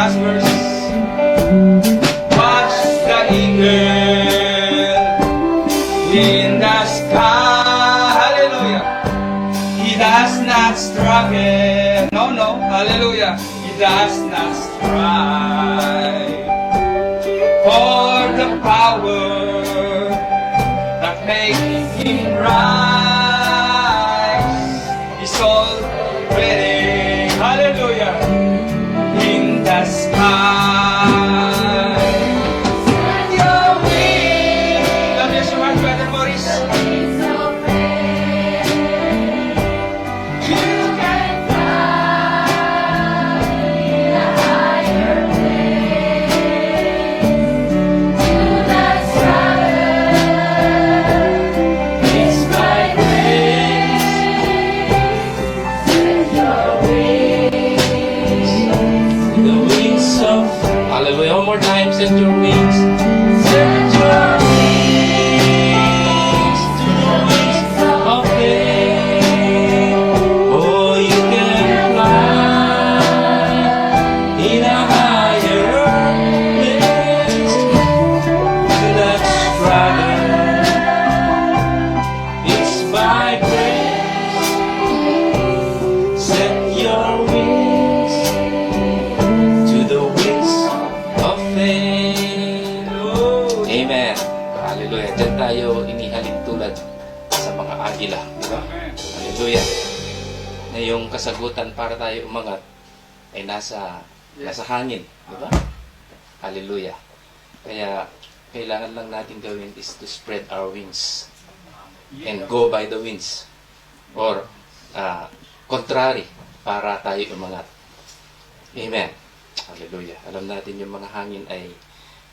last verse. Watch the eagle in the sky. Hallelujah. He does not struggle. No. Hallelujah. He does not strive for the power that makes him rise. He's already, hallelujah, in the sky. Your wings. God bless your heart, Brother Maurice. Hallelujah. One more time, set your wings. Set your wings to the wings of faith. Oh, you can fly in a higher place. Do not struggle. It's by grace. Set your wings to the wings of faith. Amen. Hallelujah. Diyan tayo inihalin tulad sa mga agila. Diba? Hallelujah. Na yung kasagutan para tayo umangat ay nasa hangin. Diba? Hallelujah. Kaya kailangan lang natin gawin is to spread our wings and go by the winds. Or contrary, para tayo umangat. Amen. Hallelujah. Alam natin yung mga hangin ay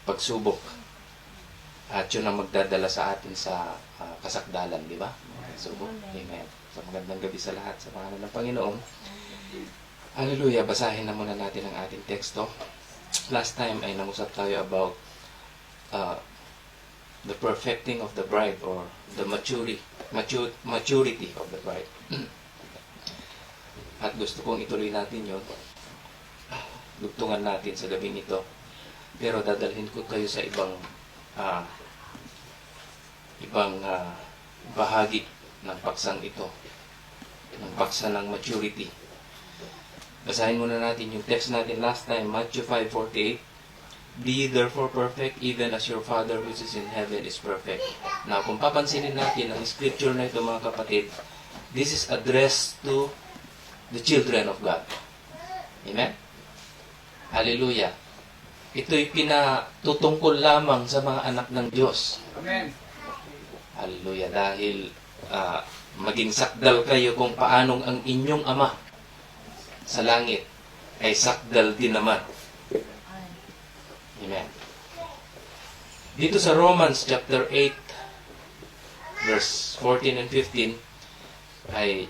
pagsubok. At yun ang magdadala sa atin sa kasakdalan, di ba? Pagsubok. Amen. So magandang gabi sa lahat sa pangalan ng Panginoon. Hallelujah. Basahin na muna natin ang ating teksto. Last time ay nangusap tayo about the perfecting of the bride or the maturity of the bride. At gusto kong ituloy natin yun. Dugtungan natin sa gabing ito. Pero dadalhin ko kayo sa ibang bahagi ng paksang ito. Ng paksa ng maturity. Basahin muna natin yung text natin last time, Matthew 5:48. Be therefore perfect, even as your Father which is in heaven is perfect. Now, kung papansinin natin ang scripture na ito, mga kapatid, this is addressed to the children of God. Amen? Hallelujah. Ito'y pinatutungkol lamang sa mga anak ng Diyos. Amen. Hallelujah. Dahil maging sakdal kayo kung paanong ang inyong Ama sa langit ay sakdal din naman. Amen. Dito sa Romans chapter 8 verse 14 and 15 ay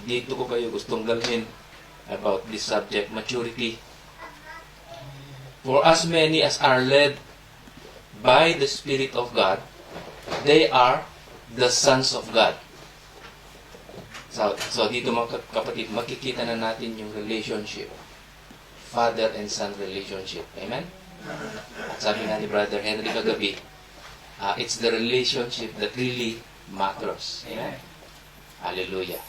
dito ko kayo gustong dalhin about this subject, maturity. For as many as are led by the Spirit of God, they are the sons of God. So dito mga kapatid, makikita na natin yung relationship. Father and son relationship. Amen? At sabi nga ni Brother Henry kagabi, it's the relationship that really matters. Amen? Hallelujah.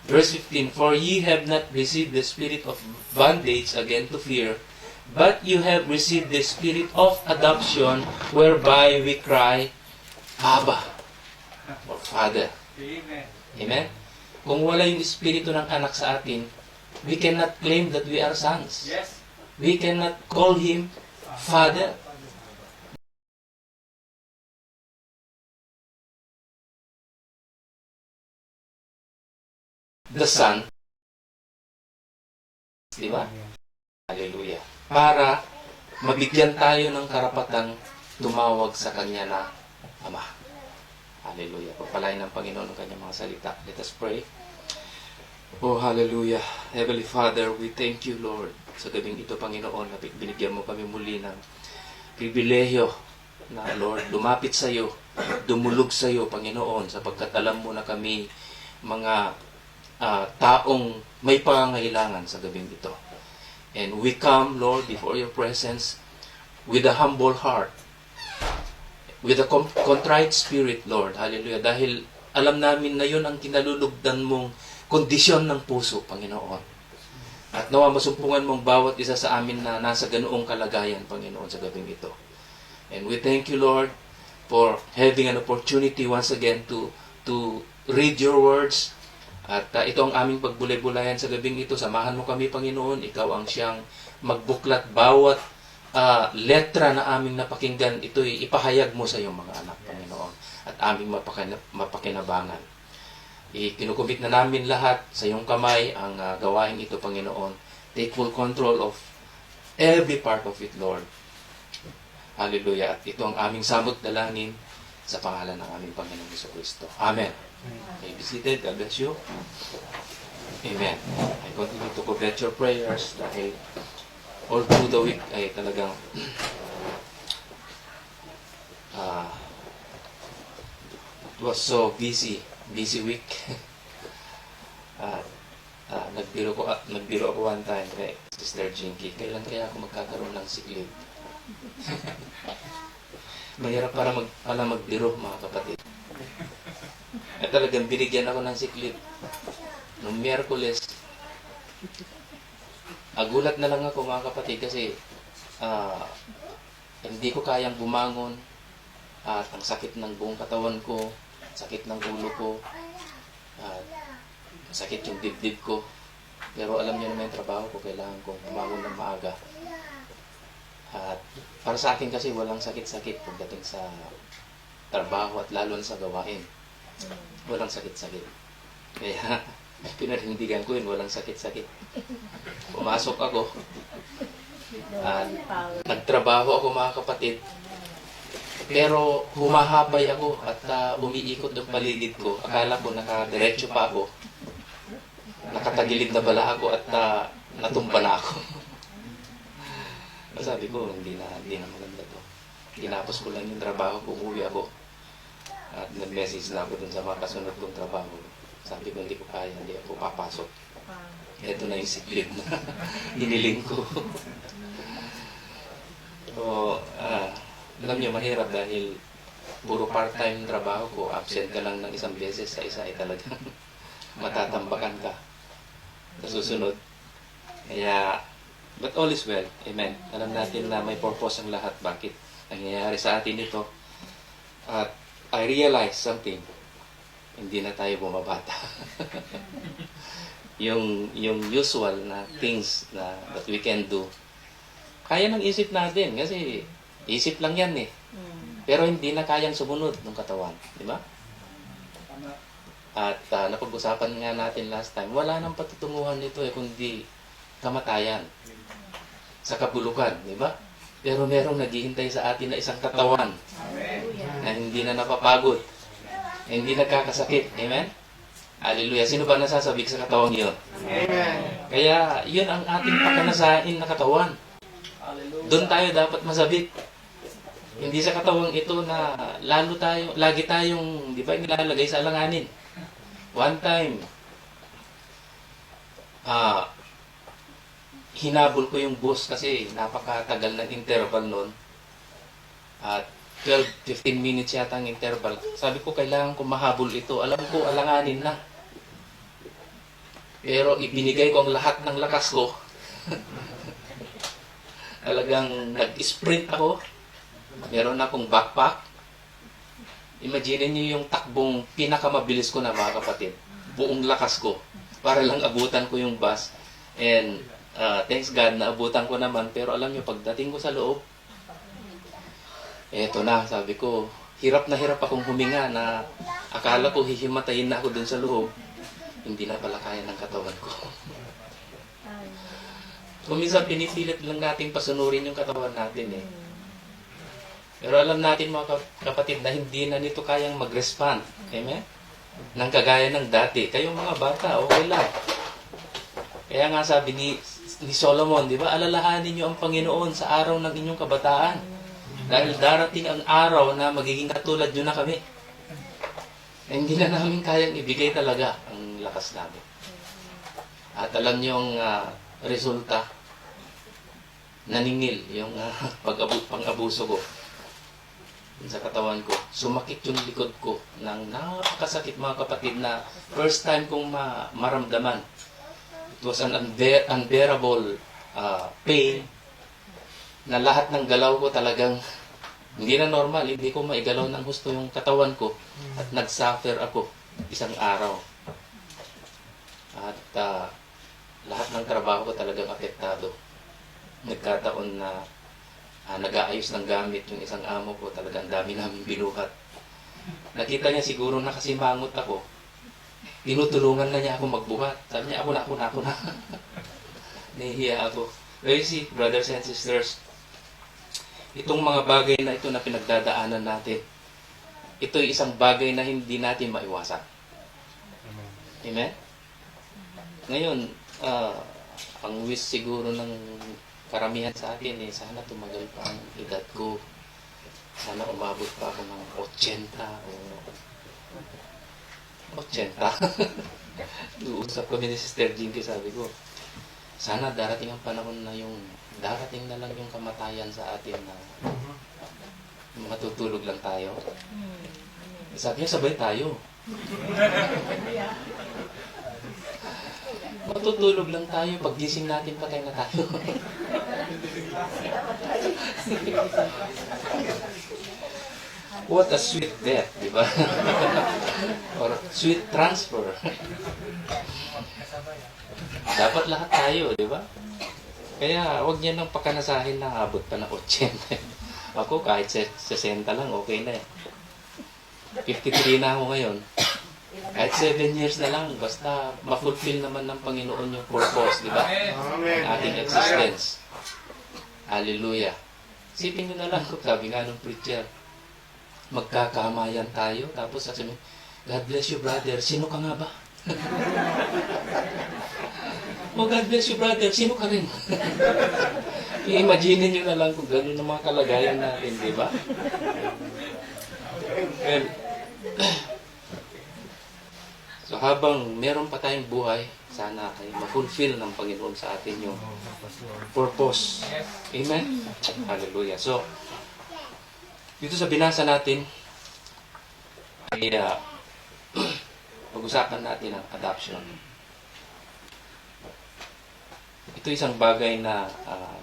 Verse 15, for ye have not received the spirit of bondage again to fear, but you have received the spirit of adoption, whereby we cry, Abba, or Father. Amen. Amen? Kung wala yung espiritu ng anak sa atin, we cannot claim that we are sons. Yes. We cannot call Him Father. The Son. Di ba? Hallelujah. Para mabigyan tayo ng karapatang tumawag sa Kanya na Ama. Hallelujah. Pagpalain ng Panginoon ng Kanyang mga salita. Let us pray. Oh, hallelujah. Heavenly Father, we thank you, Lord, sa gabing ito, Panginoon, na binigyan mo kami muli ng pribilehyo na, Lord, lumapit sa iyo, dumulog sa iyo, Panginoon, sapagkat alam mo na kami mga taong may pangangailangan sa gabing ito. And we come, Lord, before your presence with a humble heart, with a contrite spirit, Lord. Hallelujah. Dahil alam namin na yun ang kinalulugdan mong kondisyon ng puso, Panginoon. At nawa masumpungan mong bawat isa sa amin na nasa ganoong kalagayan, Panginoon, sa gabing ito. And we thank you, Lord, for having an opportunity once again to read your words. At ito ang aming pagbulay-bulayan sa gabing ito. Samahan mo kami, Panginoon. Ikaw ang siyang magbuklat bawat letra na aming napakinggan. Ito'y ipahayag mo sa iyong mga anak, Panginoon. At aming mapakinabangan. Kinukumit na namin lahat sa iyong kamay ang gawain ito, Panginoon. Take full control of every part of it, Lord. Hallelujah. At ito ang aming samot dalangin sa pangalan ng aming Panginoong Jesucristo. Amen. Okay, be seated. God bless you. Amen. I continue to covet your prayers dahil all through the week ay talagang it was so busy week. Nagbiro ako one time kay Sister Jinky. Kailan kaya ako magkakaroon ng sick leave? Mahirap pala magbiro, mga kapatid. At talagang binigyan ako ng sick leave. Noong Miyerkules, agulat na lang ako, mga kapatid, kasi hindi ko kayang bumangon. At ang sakit ng buong katawan ko, sakit ng ulo ko, sakit yung dibdib ko. Pero alam niyo naman yung trabaho ko, kailangan kong bumangon ng maaga. At para sa akin kasi walang sakit-sakit pagdating sa trabaho at lalo sa gawain. Walang sakit-sakit. Kaya pinarindigan ko yun, walang sakit-sakit. Pumasok ako at nagtrabaho ako, mga kapatid. Pero humahapay ako at umiikot ng paligid ko. Akala ko nakadiretso pa ako. Nakatagilid na bala ako at natumba na ako. Sabi ko, hindi na maganda to. Tinapos ko lang yung trabaho ko, umuwi ako. At nag-message na ako dun sa mga kasunod kong trabaho. Sabi ko, hindi ko kaya, hindi ako papasok. Ito na yung sick leave na hiniling ko. So, alam niyo, mahirap dahil puro part-time trabaho ko. Absent ka lang ng isang beses sa isa ay talagang matatambakan ka sa susunod. Kaya, but all is well. Amen. Alam natin na may purpose ang lahat. Bakit nangyayari sa atin ito? At I realize something. Hindi na tayo bumabata. yung usual na things that we can do, kaya ng isip natin. Kasi isip lang yan eh. Pero hindi na kayang sumunod ng katawan. Di ba? At napag-usapan nga natin last time, wala nang patutunguhan nito eh, kundi kamatayan sa kabulukan, di ba? Pero merong naghihintay sa atin na isang katawan na hindi na napapagod, na hindi nagkakasakit. Amen? Hallelujah. Sino ba nasasabik sa katawan yun? Amen. Kaya yun ang ating pakanasain na katawan. Doon tayo dapat masabik. Hindi sa katawang ito na lagi tayong, di ba, nilalagay sa alanganin. One time, hinabol ko yung bus kasi napakatagal ng interval noon. At 12-15 minutes yata ang interval. Sabi ko, kailangan ko mahabol ito. Alam ko, alanganin na. Pero ibinigay ko ang lahat ng lakas ko. Talagang nag-sprint ako. Meron akong backpack. Imagine niyo yung takbong pinakamabilis ko na, mga kapatid. Buong lakas ko. Para lang abutan ko yung bus. And thanks God, naabutan ko naman. Pero alam niyo, pagdating ko sa loob, eto na, sabi ko, hirap na hirap akong huminga na akala ko hihimatayin na ako dun sa loob. Hindi na pala kaya ng katawan ko. Minsan pinipilit lang natin pasunurin yung katawan natin eh. Pero alam natin, mga kapatid, na hindi na nito kayang mag-respond. Amen? Nang kagaya ng dati. Kayong mga bata, okay lang. Kaya nga sabi ni Solomon, di ba? Alalahanin niyo ang Panginoon sa araw ng inyong kabataan. Dahil darating ang araw na magiging katulad nyo na kami. Hindi na namin kayang ibigay talaga ang lakas namin. At alam niyo ang resulta, naningil yung pang-abuso ko sa katawan ko. Sumakit yung likod ko ng napakasakit, mga kapatid, na first time kong maramdaman. It was an unbearable pain na lahat ng galaw ko talagang hindi na normal. Hindi ko maigalaw ng gusto yung katawan ko at nag-suffer ako isang araw. At lahat ng trabaho ko talagang apektado. Nagkataon na nag-aayos ng gamit yung isang amo ko, talagang dami namin binuhat. Nakita niya siguro na kasi mangot ako, tinutulungan na niya ako magbuhat. Sabi niya, ako na. Nahihiya ako. Pero you see, brothers and sisters, itong mga bagay na ito na pinagdadaanan natin, ito'y isang bagay na hindi natin maiwasan. Amen? Ngayon, ang wish siguro ng karamihan sa atin sana tumagal pa ang edad ko. Sana umabot pa ako ng 80 o 80. Uusap kami ni Sister Jinky, sabi ko, sana darating ang panahon na darating na lang yung kamatayan sa atin na matutulog lang tayo. Sabi niya, sabay tayo. Matutulog lang tayo, paggising natin patay na tayo. What a sweet death, di ba? Or sweet transfer. Dapat lahat tayo, di ba? Kaya huwag niya nang pakanasahin na abot pa na 80. Ako kahit 60 lang, okay na eh. 53 na ako ngayon. Kahit 7 years na lang, basta ma-fulfill naman ng Panginoon yung purpose, di ba? Ang ating existence. Hallelujah. Isipin nyo na lang, sabi nga ng preacher, magkakamayan tayo, tapos sabi, God bless you, brother. Sino ka nga ba? Oh, God bless you, brother. Sino ka rin? I-imagine nyo na lang kung gano'n ang mga kalagayan natin, di ba? Well, so habang meron pa tayong buhay, sana ay ma-fulfill ng Panginoon sa atin yung purpose. Amen? Hallelujah. So, dito sa binasa natin, ay pag-usapan natin ang adoption. Ito isang bagay na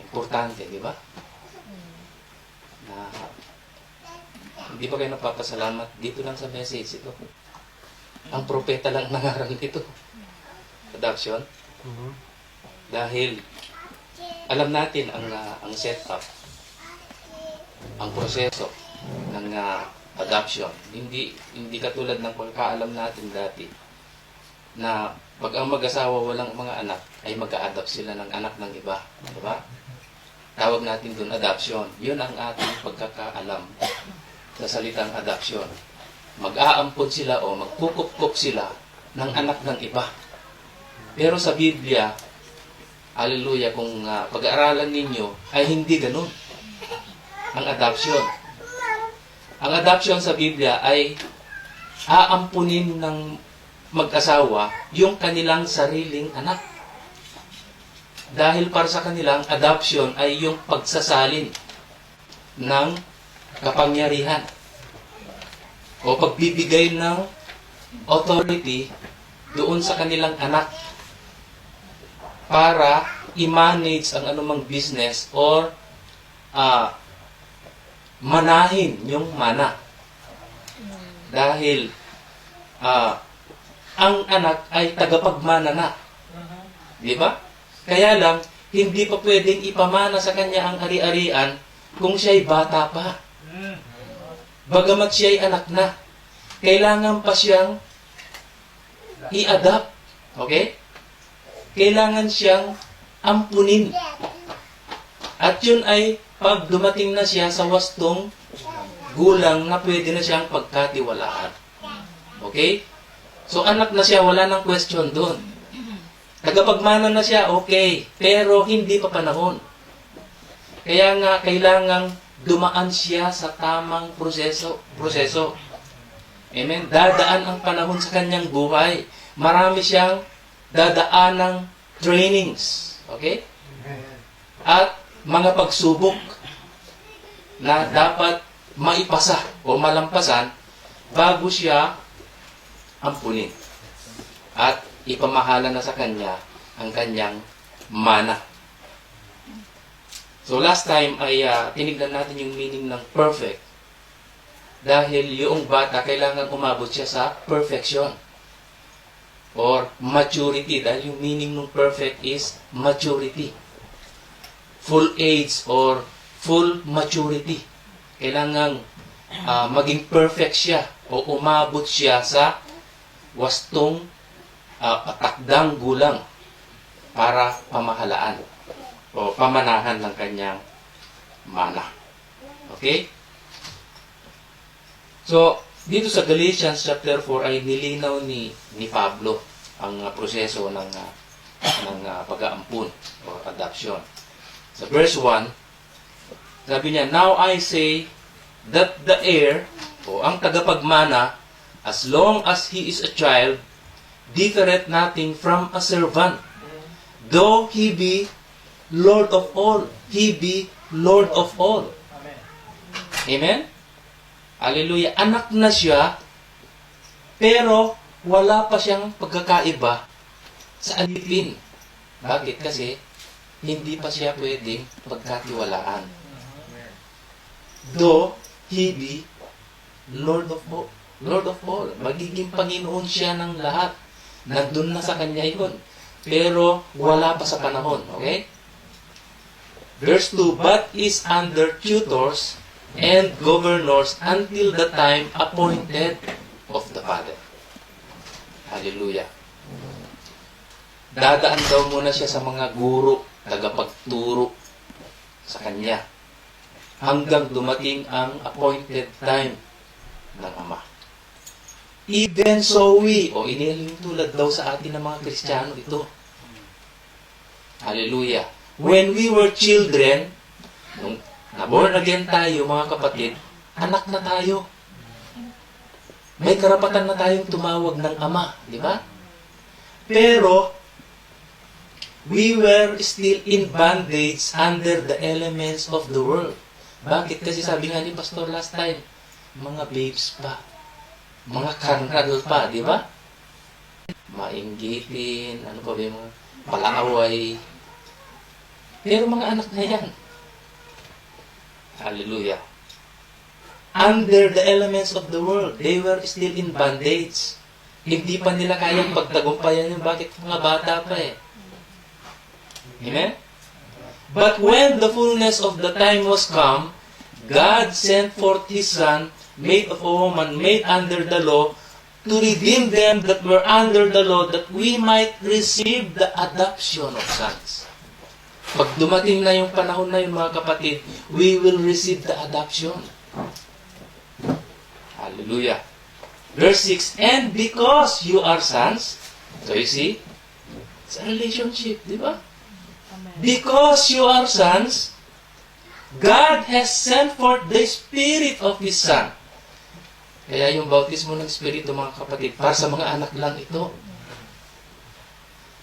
importante, di ba? Na hindi ba kayo napapasalamat dito lang sa message ito? Ang propeta lang nangaral nito. Adoption. Dahil alam natin ang setup, ang proseso ng adoption. Hindi katulad ng pagkaalam natin dati na pag ang mag-asawa walang mga anak ay mag-a-adopt sila ng anak ng iba. Diba? Tawag natin doon adoption. Yun ang ating pagkakaalam sa salitang adoption. Mag-aampon sila o magkukupkup sila ng anak ng iba. Pero sa Biblia, hallelujah, kung pag-aaralan ninyo, ay hindi ganun ang adoption. Ang adoption sa Biblia ay aampunin ng mag-asawa yung kanilang sariling anak. Dahil para sa kanilang adoption ay yung pagsasalin ng kapangyarihan o pagbibigay ng authority doon sa kanilang anak para i-manage ang anumang business or manahin yung mana. Dahil ang anak ay tagapagmana na. Di ba? Kaya lang, hindi pa pwedeng ipamana sa kanya ang ari-arian kung siya'y bata pa. Bagamat siya'y anak na, kailangan pa siyang i-adapt. Okay? Kailangan siyang ampunin. At yun ay pag dumating na siya sa wastong gulang na pwede na siyang pagkatiwalaan. Okay? So anak na siya, wala nang question doon. Tagapagmana na siya, okay. Pero hindi pa panahon. Kaya nga, kailangang dumaan siya sa tamang proseso. Amen? Dadaan ang panahon sa kanyang buhay. Marami siyang dadaan ng trainings. Okay? At mga pagsubok na dapat maipasa o malampasan bago siya ampunin. At ipamahala na sa kanya ang kanyang mana. So last time ay tinignan natin yung meaning ng perfect. Dahil yung bata kailangan umabot siya sa perfection or maturity. Dahil yung meaning ng perfect is maturity. Full age or full maturity. Kailangan maging perfect siya o umabot siya sa wastong takdang gulang para pamahalaan o pamanahan ng kanyang mana. Okay? So, dito sa Galatians chapter 4 ay nilinaw ni Pablo ang proseso ng pag-aampun o adoption. Sa verse 1, sabi niya, "Now I say that the heir, o ang tagapagmana, as long as he is a child, differeth nothing from a servant, though he be Lord of all." He be Lord of all. Amen? Hallelujah. Anak na siya, pero wala pa siyang pagkakaiba sa alipin. Bakit? Kasi hindi pa siya pwedeng pagkatiwalaan. Though he be Lord of all. Lord of all. Magiging Panginoon siya ng lahat. Nandun na sa kanya yun. Pero wala pa sa panahon. Okay? Verse 2, "But is under tutors and governors until the time appointed of the Father." Hallelujah. Dadaan daw muna siya sa mga guro, tagapagturo sa kanya, hanggang dumating ang appointed time ng Ama. Even so we, inihaling tulad daw sa atin ng mga Kristiyano ito. Hallelujah. When we were children, nung na-born again tayo, mga kapatid, anak na tayo. May karapatan na tayong tumawag ng Ama, di ba? Pero, we were still in bondage under the elements of the world. Bakit? Kasi sabi nga ni Pastor last time, mga babes pa, mga karnal pa, di ba? Mainggitin, ano pa ba yung mga palaaway. Pero mga anak na yan. Hallelujah. Under the elements of the world, they were still in bondage. Hindi pa nila kayang pagtagumpayan yung bakit mga bata pa eh. Amen? But when the fullness of the time was come, God sent forth His Son, made of a woman, made under the law, to redeem them that were under the law, that we might receive the adoption of sons. Pag dumating na yung panahon na yun, mga kapatid, we will receive the adoption. Hallelujah. Verse 6, "And because you are sons," so you see, it's a relationship, di ba? "Because you are sons, God has sent forth the Spirit of His Son." Kaya yung bautismo ng Espiritu, mga kapatid, para sa mga anak lang ito.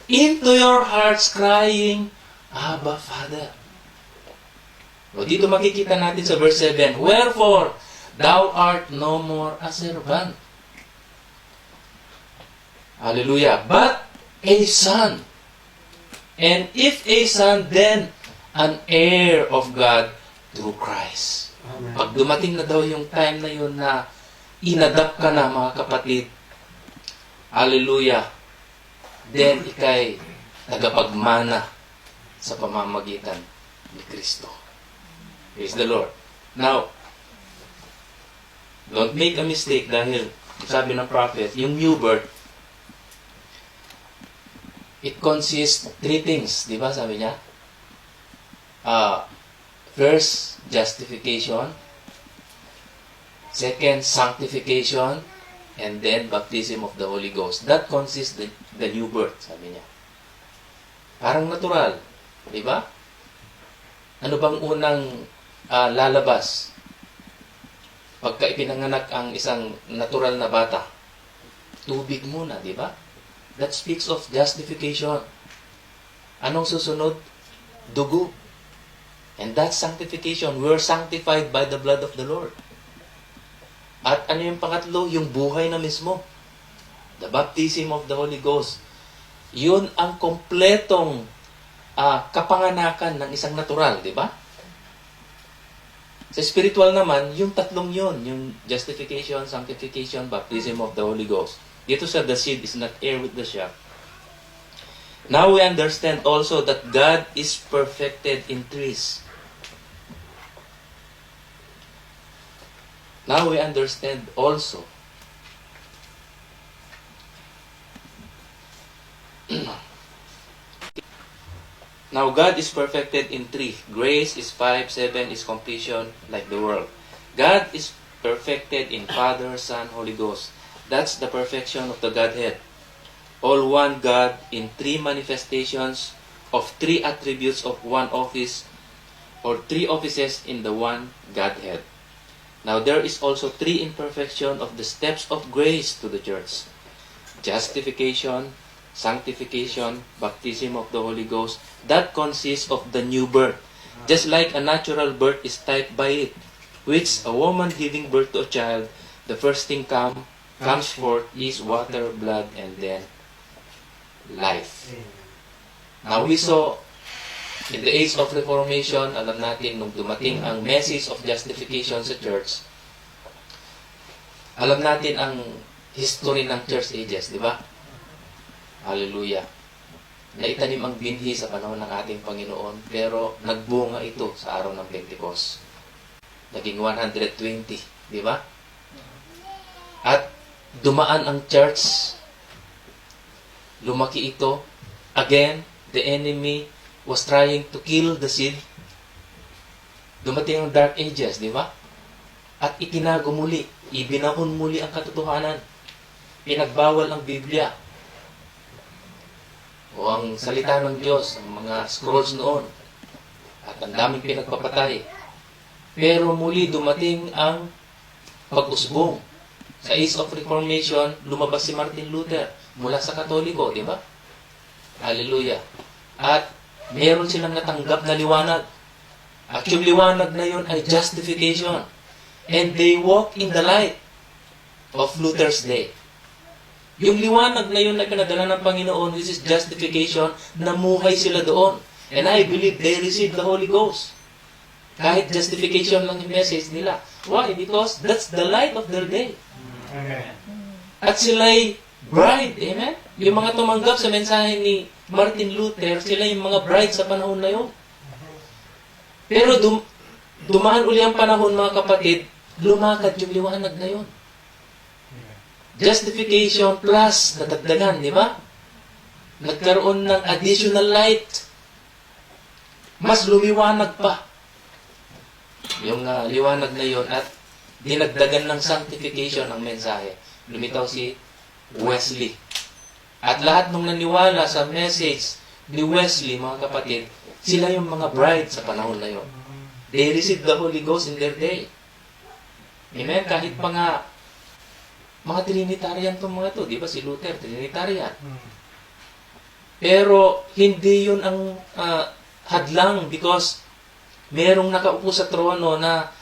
"Into your hearts crying, Abba, Father." O dito makikita natin sa verse 7, "Wherefore, thou art no more a servant." Hallelujah. "But a son. And if a son, then an heir of God through Christ." Amen. Pag dumating na daw yung time na yun na inadapt ka na, mga kapatid, hallelujah, then ikay tagapagmana sa pamamagitan ni Kristo. Praise the Lord. Now, don't make a mistake dahil sabi ng prophet, yung new birth, it consists three things. Di ba sabi niya? First, justification. Second, sanctification. And then, baptism of the Holy Ghost. That consists the new birth, sabi niya. Parang natural. Di ba? Ano bang unang lalabas pagka ipinanganak ang isang natural na bata? Tubig muna, di ba? That speaks of justification. Anong susunod? Dugo. And that's sanctification. We're sanctified by the blood of the Lord. At ano yung pangatlo? Yung buhay na mismo. The baptism of the Holy Ghost. Yun ang kompletong kapanganakan ng isang natural, di ba? Sa spiritual naman, yung tatlong yun, yung justification, sanctification, baptism of the Holy Ghost. Dito sa the seed is not heir with the shepherd. Now we understand also that God is perfected in trees. Now we understand also Now God is perfected in three. Grace is 5, 7 is completion like the world. God is perfected in Father, Son, Holy Ghost. That's the perfection of the Godhead. All one God in three manifestations of three attributes of one office or three offices in the one Godhead. Now there is also three imperfection of the steps of grace to the church. Justification, sanctification, baptism of the Holy Ghost. That consists of the new birth. Just like a natural birth is typed by it, which a woman giving birth to a child, the first thing comes forth is water, blood, and then life. Now we saw in the age of Reformation, alam natin nung dumating ang message of justification sa church, alam natin ang history ng church ages, di ba? Hallelujah. Naitanim ang binhi sa panahon ng ating Panginoon, pero nagbunga ito sa araw ng Pentecost. Naging 120, di ba? At dumaan ang church, lumaki ito. Again, the enemy was trying to kill the seed. Dumating ang Dark Ages, di ba? At itinago muli, ibinahon muli ang katotohanan. Pinagbawal ang Biblia o ang salita ng Diyos, ang mga scrolls noon. At ang daming pinagpapatay. Pero muli dumating ang pag-usbong. Sa Age of Reformation, lumabas si Martin Luther mula sa Katoliko, di ba? Hallelujah. At meron silang natanggap na liwanag. At yung liwanag na yun ay justification. And they walk in the light of Luther's day. Yung liwanag na yun na pinadala ng Panginoon, which is justification, namuhay sila doon. And I believe they received the Holy Ghost. Kahit justification lang yung message nila. Why? Because that's the light of their day. Amen. At sila'y bride. Amen? Yung mga tumanggap sa mensahe ni Martin Luther, sila yung mga bride sa panahon na yun. Pero dumaan uli ang panahon, mga kapatid, lumakad yung liwanag na yun. Justification plus nadagdagan, di ba? Nagkaroon ng additional light. Mas lumiwanag pa. Yung liwanag na yon at dinagdagan ng sanctification ang mensahe. Lumitaw si Wesley. At lahat ng naniwala sa message ni Wesley, mga kapatid, sila yung mga bride sa panahon na yon. They received the Holy Ghost in their day. Amen? Kahit pa nga mga Trinitarian itong mga to, di ba si Luther, Trinitarian. Pero hindi yun ang hadlang because merong nakaupo sa trono na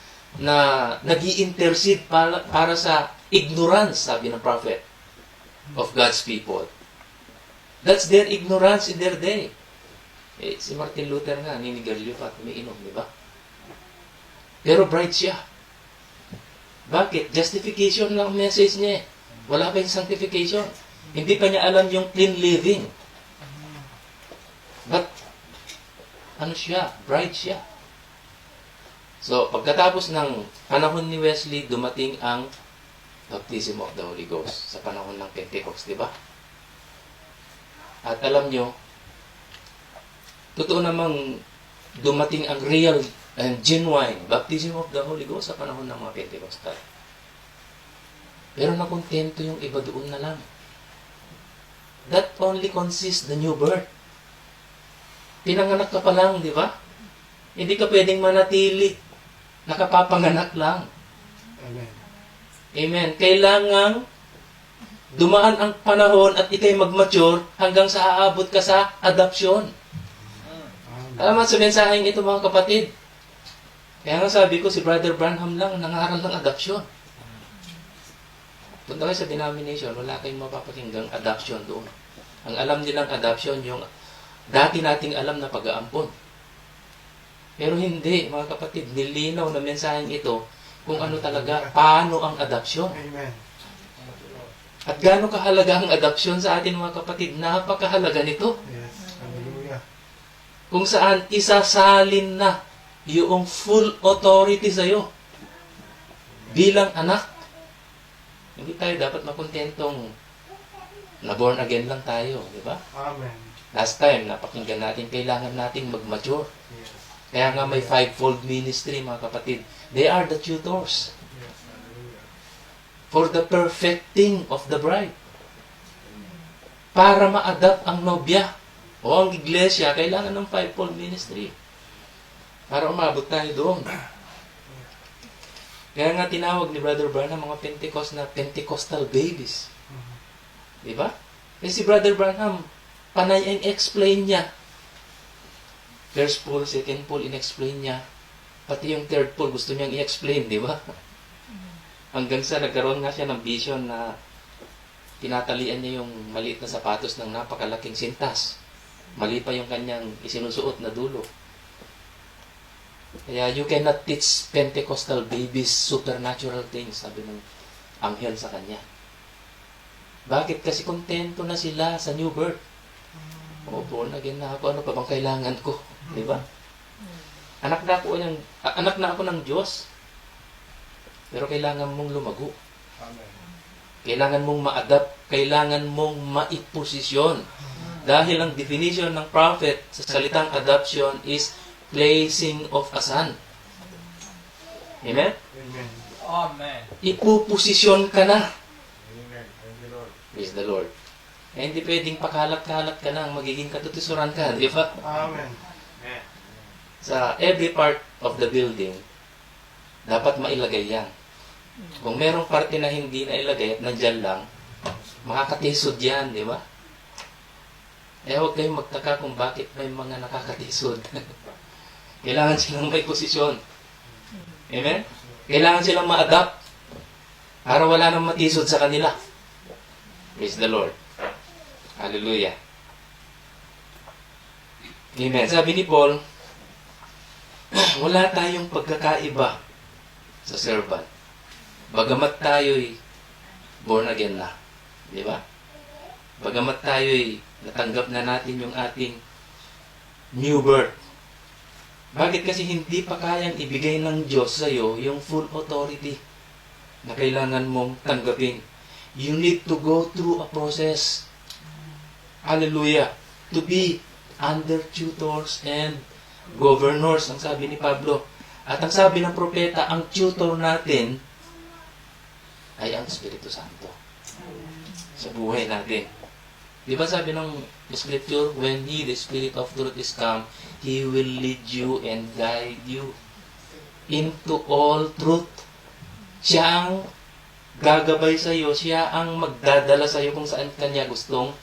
nag-i-intercede para sa ignorance, sabi ng prophet, of God's people. That's their ignorance in their day. Si Martin Luther nga, ninigarilyo pa at umiinom, di ba? Pero bright siya. Bakit? Justification lang ang message niya. Wala pa yung sanctification. Hindi pa niya alam yung clean living. But, ano siya? Bright siya. So, pagkatapos ng panahon ni Wesley, dumating ang baptism of the Holy Ghost sa panahon ng Pentecost, di ba? At alam nyo, totoo namang dumating ang real and genuine baptism of the Holy Ghost sa panahon ng mga Pentecostal. Pero nakontento yung iba doon na lang. That only consists the new birth. Pinanganak ka pa lang, di ba? Hindi ka pwedeng manatili. Nakapapanganak lang. Amen. Amen. Kailangang dumaan ang panahon at ikay mag-mature hanggang sa aabot ka sa adoption. Alamat sa mensaheng ito, mga kapatid. Kaya nga sabi ko, si Brother Branham lang nangaral ng adoption. Punta kayo sa denomination, wala kayong mapapakinggang adoption doon. Ang alam nilang adoption, yung dati nating alam na pag-aampon. Pero hindi, mga kapatid, nilinaw na mensaheng ito kung ano talaga, paano ang adoption. Amen. At gaano kahalaga ang adoption sa atin, mga kapatid, napakahalaga nito. Yes. Hallelujah. Kung saan isasalin na yung full authority sa'yo bilang anak. Hindi tayo dapat makontentong na born again lang tayo, di ba? Amen. Last time, napakinggan natin, kailangan nating mag-mature. Yes. Kaya nga may fivefold ministry, mga kapatid. They are the tutors Yes. Hallelujah. for the perfecting of the bride. Para ma-adapt ang nobya o ang iglesia, kailangan ng fivefold ministry. Para umabot tayo doon. Kaya nga tinawag ni Brother Branham mga Pentecost na Pentecostal babies. Di ba? Kasi si Brother Branham, panay ang explain niya. First poll, second poll, in-explain niya. Pati yung third poll, gusto niyang i-explain, di ba? Hanggang sa nagkaroon nga siya ng vision na tinatalian niya yung maliit na sapatos ng napakalaking sintas. Mali pa yung kanyang isinusuot na dulo. Kaya you cannot teach Pentecostal babies supernatural things, sabi ng anghel sa kanya. Bakit? Kasi kontento na sila sa new birth. O, born again na ako, ano pa bang kailangan ko? Di ba? Anak na ako ng Diyos. Pero kailangan mong lumago. Amen. Kailangan mong ma-adapt. Kailangan mong maiposisyon. Dahil ang definition ng prophet sa salitang adoption is placing of a son. Amen? Amen. Amen. Ipuposisyon ka na. Amen. Thank you, Lord. Praise the Lord. Eh, hindi pwedeng pakalat-kalat ka lang, magiging katutusuran ka, di ba? Amen. Sa every part of the building, dapat mailagay yan. Kung merong parte na hindi na ilagay at nandyan lang, makakatisod yan, di ba? Eh, huwag kayong magtaka kung bakit may mga nakakatisod. Kailangan silang may posisyon. Amen? Kailangan silang ma-adapt para wala nang matisod sa kanila. Praise the Lord. Hallelujah. Amen. Sabi ni Paul, wala tayong pagkakaiba sa servant. Bagamat tayo'y born again na. Di ba? Bagamat tayo'y natanggap na natin yung ating new birth. Bakit? Kasi hindi pa kayang ibigay ng Diyos sa iyo yung full authority na kailangan mong tanggapin. You need to go through a process. Hallelujah. To be under tutors and governors, ang sabi ni Pablo. At ang sabi ng propeta, ang tutor natin ay ang Espiritu Santo sa buhay natin. Di ba sabi ng Scripture, when He, the Spirit of truth, is come, He will lead you and guide you into all truth. Siya ang gagabay sa iyo, siya ang magdadala sa iyo kung saan kanya gustong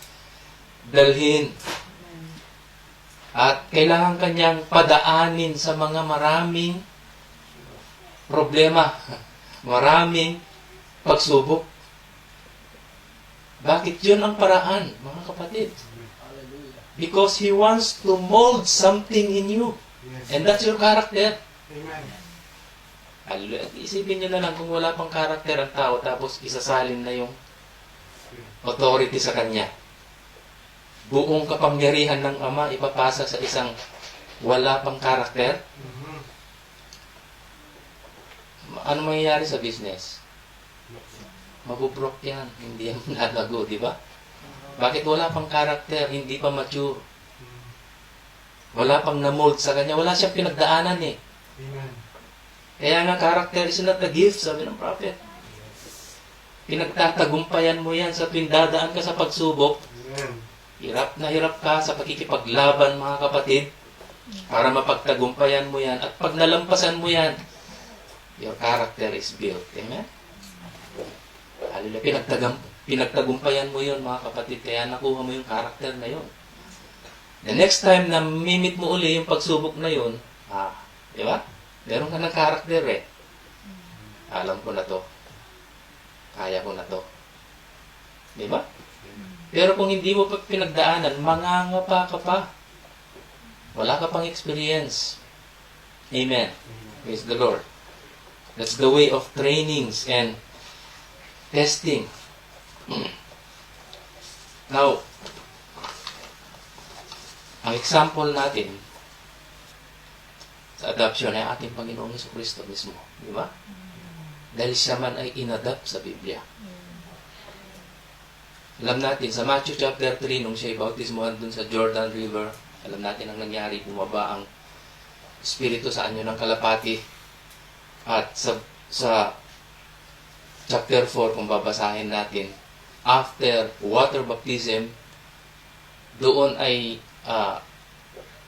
dalhin. At kailangan kanyang padaanin sa mga maraming problema, maraming pagsubok. Bakit yun ang paraan, mga kapatid? Because He wants to mold something in you. Yes. And that's your character. Amen. Isipin nyo na lang kung wala pang karakter ang tao tapos isasalin na yung authority sa kanya. Buong kapangyarihan ng Ama ipapasa sa isang wala pang karakter. Mhm. Ano mangyayari sa business? Mabubrok yan. Hindi yan lalago, di ba? Bakit wala pang karakter? Hindi pa mature. Wala pang namold sa kanya. Wala siyang pinagdaanan eh. Amen. Kaya nga, character is not a gift, sabi ng prophet. Pinagtatagumpayan mo yan sa tuwing dadaan ka sa pagsubok. Amen. Hirap na hirap ka sa pakikipaglaban, mga kapatid, para mapagtagumpayan mo yan. At pag nalampasan mo yan, your character is built. Amen? Hallelujah. Pinagtagumpayan mo yun, mga kapatid, kaya nakuha mo yung character na yun. The next time na mimit mo uli yung pagsubok na yun, di ba? Meron ka ng karakter eh. Alam ko na to. Kaya ko na to. Di ba? Pero kung hindi mo pa pinagdaanan, mangangapa ka pa. Wala ka pang experience. Amen. Praise the Lord. That's the way of trainings and testing. Now, ang example natin sa adoption ay ating Panginoong Jesucristo mismo. Di ba? Dahil siya man ay inadapt sa Biblia. Alam natin, sa Matthew chapter 3, nung siya ibautismohan dun sa Jordan River, alam natin ang nangyari, bumaba ang Espiritu sa anyo ng kalapati. At sa chapter 4, kung babasahin natin, after water baptism, doon ay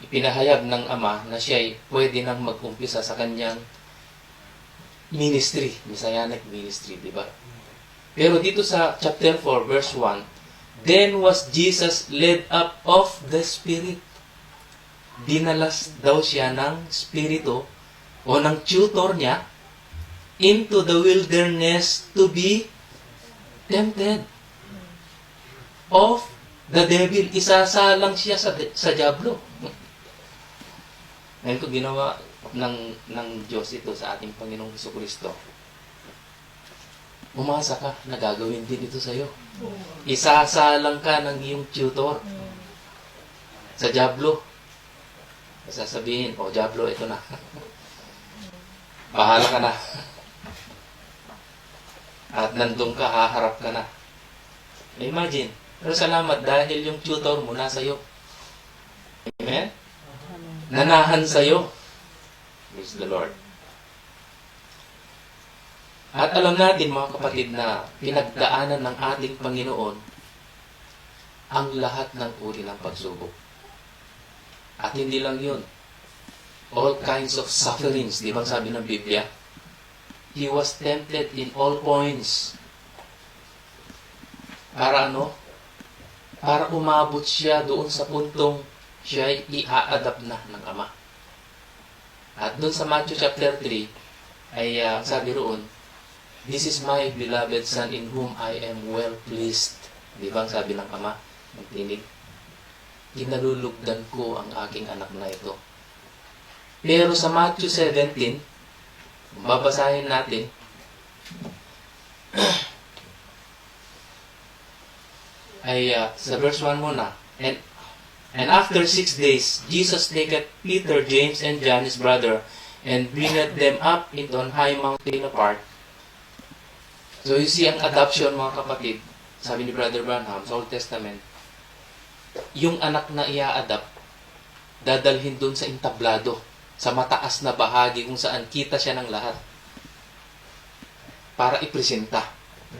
ipinahayag ng Ama na siya ay pwede nang mag-umpisa sa kanyang ministry, Messianic ministry, di ba? Pero dito sa chapter 4, verse 1, then was Jesus led up of the Spirit. Dinalas daw siya ng Spirito o ng tutor niya into the wilderness to be tempted of the devil. Isasalang siya sa diablo. Ngayon ko ginawa ng Diyos ito sa ating Panginoong Jesucristo. Umasa ka na gagawin din ito sa iyo. Isasalang ka ng iyong tutor sa diablo. Sasabihin, diablo, ito na. Bahala ka na. At nandun ka, haharap ka na. Imagine. Pero salamat dahil yung tutor mo nasa iyo. Amen? Nanahan sa iyo. Praise the Lord. At alam natin mga kapatid na pinagdaanan ng ating Panginoon ang lahat ng uri ng pagsubok. At hindi lang yun. All kinds of sufferings. Di ba sabi ng Biblia? He was tempted in all points. Para ano? Para umabot siya doon sa puntong siya ay i-adapt na ng Ama. At doon sa Matthew chapter 3, ay sabi roon, this is my beloved Son in whom I am well pleased. Di ba sabi ng Ama? Ang tinig. Kinalulugdan ko ang aking anak na ito. Pero sa Matthew 17, babasahin natin, ay sa verse 1 muna. And after 6 days, Jesus taketh Peter, James, and John, his brother, and bringeth them up into an high mountain apart. So you see ang adoption, mga kapatid, sabi ni Brother Branham sa Old Testament, yung anak na ia-adapt, dadalhin dun sa entablado, sa mataas na bahagi kung saan kita siya ng lahat para ipresenta.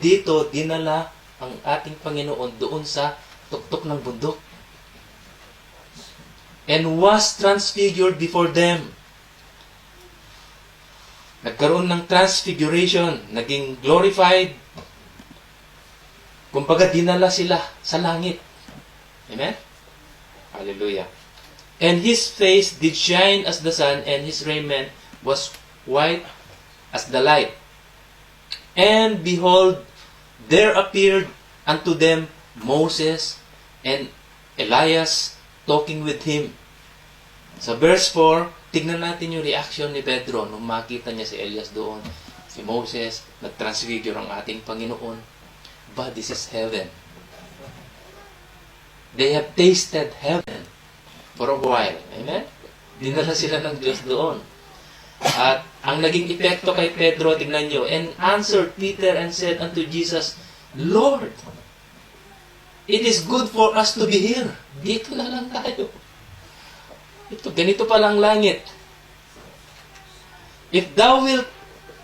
Dito, dinala ang ating Panginoon doon sa tuktok ng bundok. And was transfigured before them. Nagkaroon ng transfiguration, naging glorified. Kumbaga, dinala sila sa langit. Amen? Hallelujah. And his face did shine as the sun, and his raiment was white as the light. And behold, there appeared unto them Moses and Elias talking with him. Sa verse 4, tignan natin yung reaction ni Pedro nung makita niya si Elias doon. Si Moses, nag-transfigure ang ating Panginoon. But this is heaven. They have tasted heaven for a while. Amen? Dinala sila ng Diyos doon. At ang naging epekto kay Pedro, tignan nyo, and answered Peter and said unto Jesus, Lord, it is good for us to be here. Dito na lang tayo. Ganito palang langit. If thou wilt,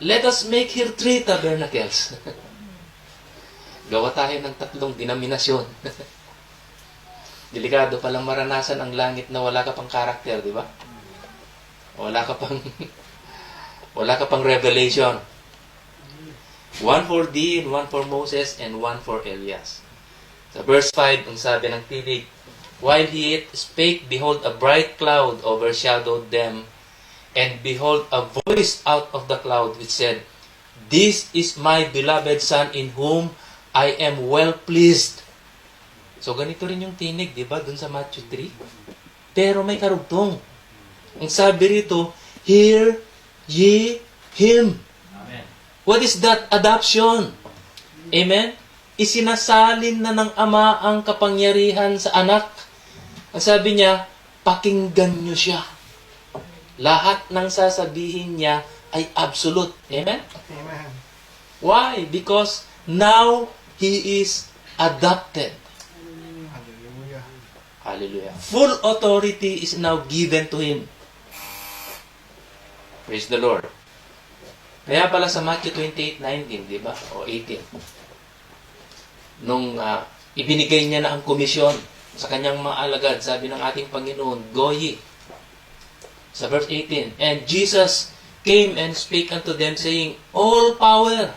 let us make here 3 tabernacles. Gawa tayo ng 3 denominasyon. Delikado palang maranasan ang langit na wala ka pang karakter, di ba? Wala ka pang revelation. 1 for thee, and 1 for Moses, and 1 for Elias. Sa verse 5, ang sabi ng tinig, while he yet spake, behold, a bright cloud overshadowed them, And behold, a voice out of the cloud which said, This is my beloved Son in whom I am well pleased. So ganito rin yung tinig, di ba? Dun sa Matthew 3. Pero may karugtong. Ang sabi rito, Hear ye him. Amen. What is that? Adoption. Amen? Isinasalin na ng Ama ang kapangyarihan sa anak. Ang sabi niya, pakinggan niyo siya. Lahat ng sasabihin niya ay absolute. Amen? Amen. Why? Because now he is adopted. Hallelujah. Hallelujah. Full authority is now given to him. Praise the Lord. Kaya pala sa Matthew 28:19, di ba? O 18. Nung ibinigay niya na ang komisyon sa kanyang mga alagad, sabi ng ating Panginoon, Go ye. Sa verse 18, And Jesus came and spake unto them, saying, All power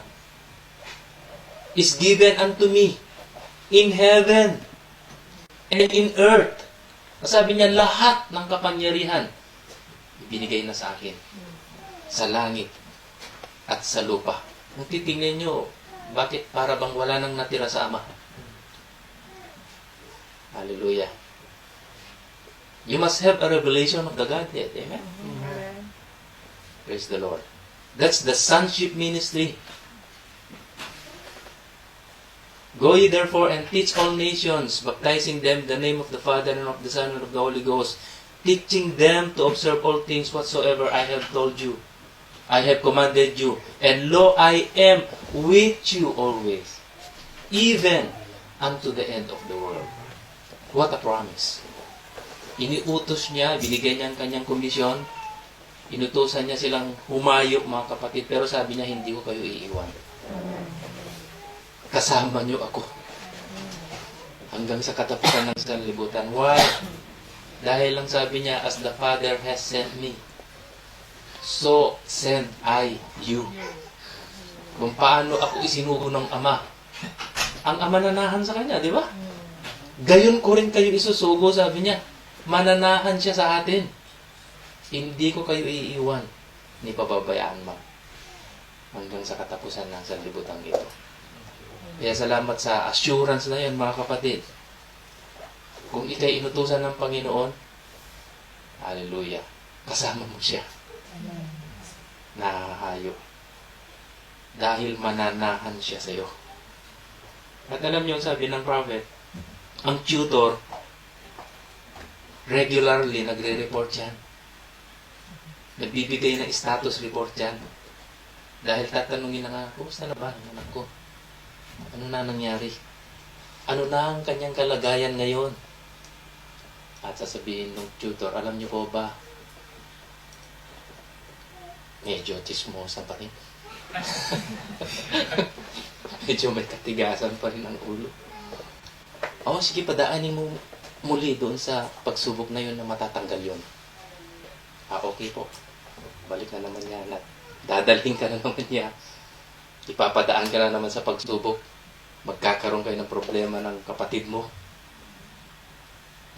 is given unto me in heaven and in earth. Sabi niya, lahat ng kapangyarihan ibinigay na sa akin. Sa langit at sa lupa. Kung titingnan nyo, bakit para bang wala nang natira sa Ama? Hallelujah. You must have a revelation of the Godhead. Amen? Amen. Praise the Lord. That's the sonship ministry. Go ye therefore and teach all nations, baptizing them in the name of the Father and of the Son and of the Holy Ghost, teaching them to observe all things whatsoever I have told you. I have commanded you. And lo, I am with you always, even unto the end of the world. What a promise. Iniutos niya, binigay niya ang kanyang komisyon, inutusan niya silang humayo, mga kapatid, pero sabi niya, hindi ko kayo iiwan. Kasama niyo ako. Hanggang sa katapusan ng sanlibutan. Why? Dahil lang sabi niya, as the Father has sent me, so send I you. Kung paano ako isinugo ng Ama. Ang Ama nanahan sa kanya, di ba? Gayon ko rin kayo isusugo, sabi niya. Mananahan siya sa atin. Hindi ko kayo iiwan, ni pababayaan man. Hanggang sa katapusan ng sanlibutan ito. Kaya salamat sa assurance na yan, mga kapatid. Kung ikay inutusan ng Panginoon, hallelujah, kasama mo siya. Nahahayo. Dahil mananahan siya sa iyo. At alam niyo, sabi ng prophet, ang tutor, regularly nagre-report yan. Nagbibigay ng status report yan. Dahil tatanungin na nga, kumusta na ba ang anak ko? Ano na nangyari? Ano na ang kanyang kalagayan ngayon? At sasabihin ng tutor, alam niyo po ba, medyo chismosa pa rin. Medyo may katigasan pa rin ang ulo. Sige, padaanin mo muli doon sa pagsubok na yun na matatanggal yun. Okay po. Balik na naman yan at dadalhin ka na naman niya. Ipapadaan ka na naman sa pagsubok. Magkakaroon kayo ng problema ng kapatid mo.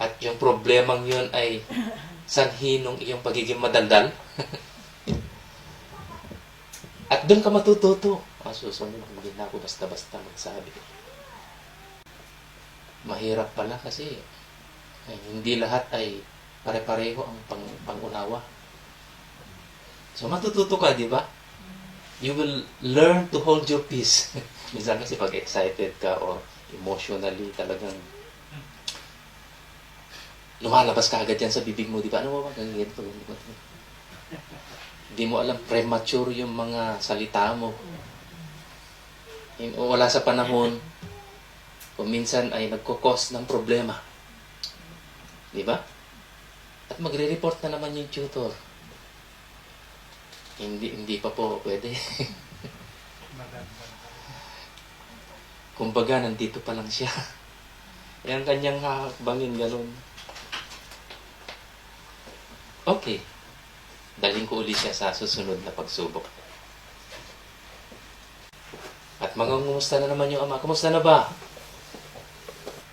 At yung problemang yun ay sanhi nung iyong pagiging madaldal. At doon ka matututo. Susunod, hindi na ako basta-basta magsabi. Mahirap pala kasi hindi lahat ay pare-pareho ang pangunawa. So matututo ka, di ba? You will learn to hold your peace. Minsan kasi pag excited ka or emotionally talagang lumalabas ka agad yan sa bibig mo, di ba? Ano ba? Hindi mo alam, premature yung mga salita mo. Wala sa panahon, kung minsan ay nagkukos ng problema. Di ba? At magre-report na naman yung tutor. Hindi pa po pwede. Kumbaga, nandito pa lang siya. Yan kanyang hakbangin, ganun. Okay. Dalhin ko uli siya sa susunod na pagsubok. At kumusta na naman yung Ama? Kumusta na ba?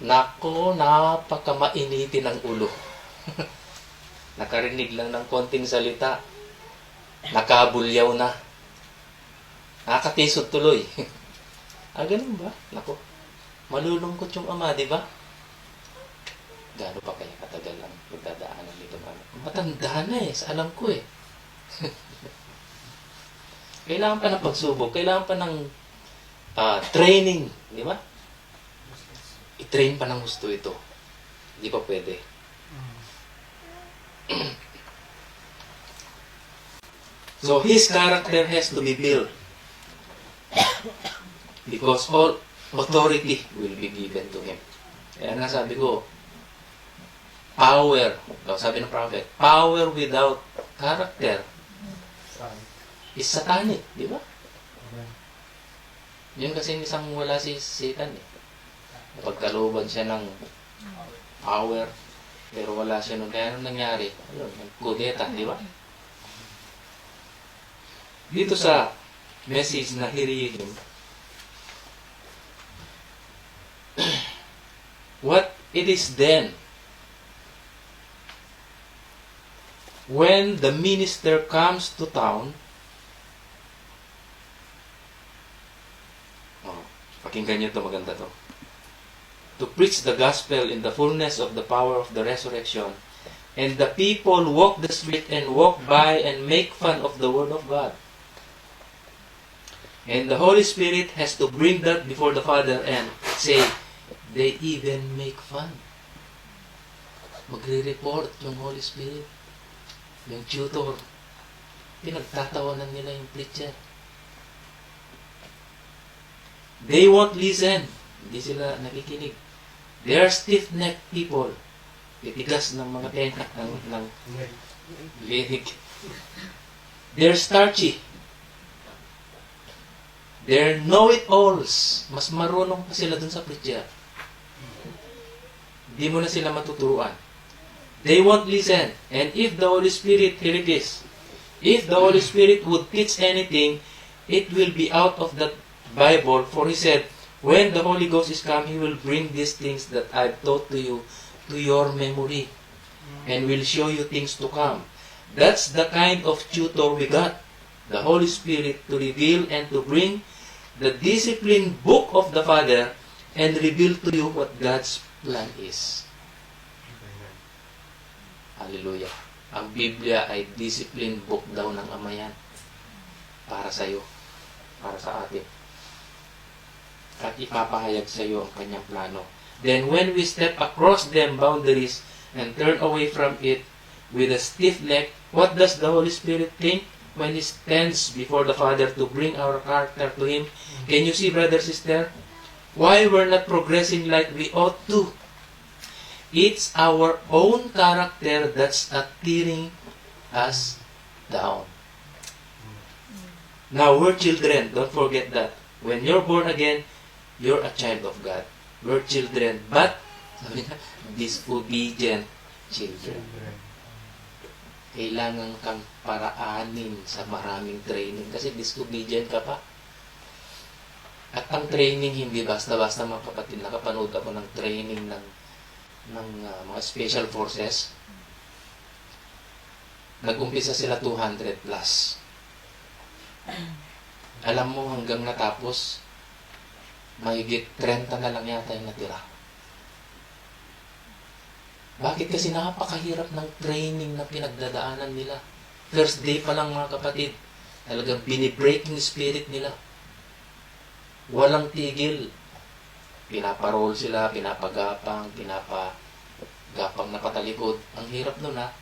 Nako, napakamainitin ang ulo. Nakarinig lang ng konting salita, nakabulyaw na. Nakakatisod tuloy. Ganun ba? Nako, malulungkot yung ama, di ba? Gaano pa kaya katagal ang pagdadaanan nito? Matanda na sa alam ko Kailangan pa ng pagsubok, kailangan pa ng training, di ba? I-train pa ng gusto ito. Hindi pa pwede. So, his character has to be built. Because all authority will be given to him. Kaya nga sabi ko, power, sabi ng prophet, power without character is satanic, di ba? Yun kasi isang wala si Satan Napagkalooban siya ng power, pero wala siya nun. Kaya anong nangyari? Kudeta, di ba? Dito sa message na Hiriim, what it is then when the minister comes to town. Pakinggan niyo ito, maganda to. To preach the gospel in the fullness of the power of the resurrection, and the people walk the street and walk by and make fun of the word of God. And the Holy Spirit has to bring that before the Father and say, they even make fun. Magre-report yung Holy Spirit, yung tutor. Pinagtatawanan nila yung preacher. They won't listen. Hindi sila nakikinig. They are stiff-necked people. Titigas ng mga tenga ng linig. They're starchy. They're know-it-alls. Mas marunong pa sila dun sa preacher. Di mo na sila matuturuan. They won't listen. And if the Holy Spirit, here it is, if the Holy Spirit would teach anything, it will be out of the Bible. For he said, when the Holy Ghost is come, he will bring these things that I've taught to you to your memory, and will show you things to come. That's the kind of tutor we got. The Holy Spirit to reveal and to bring the disciplined book of the Father and reveal to you what God's plan is. Hallelujah. Ang Biblia ay disciplined book daw ng Ama yan. Para sa iyo. Para sa atin. At ipapahayag sa iyo ang kanyang plano. Then when we step across them boundaries and turn away from it with a stiff neck, what does the Holy Spirit think when He stands before the Father to bring our character to Him? Can you see, brother, sister? Why we're not progressing like we ought to? It's our own character that's tearing us down. Now, we're children. Don't forget that. When you're born again, you're a child of God. We're children, but disobedient children. Kailangan kang paraanin sa maraming training kasi disobedient ka pa. At ang training hindi basta-basta, mga kapatid. Nakapanood ako ng training ng mga special forces. Nag-umpisa sila 200 plus. Alam mo, hanggang natapos, mahigit 30 na lang yata yung natira. Bakit? Kasi napakahirap ng training na pinagdadaanan nila. First day pa lang, mga kapatid, talagang binibreak yung spirit nila. Walang tigil. Pinaparol sila, pinapagapang na patalikod. Ang hirap nun, ha?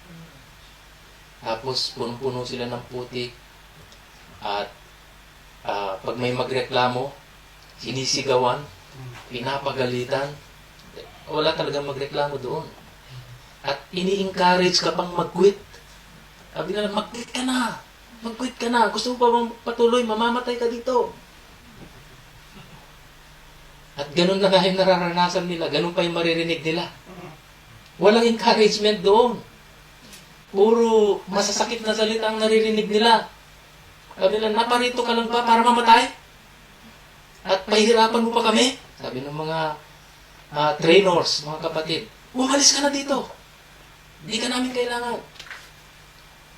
Tapos, punong-puno sila ng putik. At pag may magreklamo, sinisigawan, pinapagalitan. Wala talagang magreklamo doon. At ini-encourage ka pang mag-quit. Sabi nila, mag-quit ka na. Mag-quit ka na. Gusto mo pa bang patuloy? Mamamatay ka dito. At ganun na nga yung nararanasan nila. Ganun pa yung maririnig nila. Walang encouragement doon. Puro masasakit na salita ang naririnig nila. Sabi nila, naparito ka lang ba para mamatay? At pahihirapan mo pa kami? Sabi ng mga trainers, mga kapatid, umalis ka na dito. Hindi ka namin kailangan.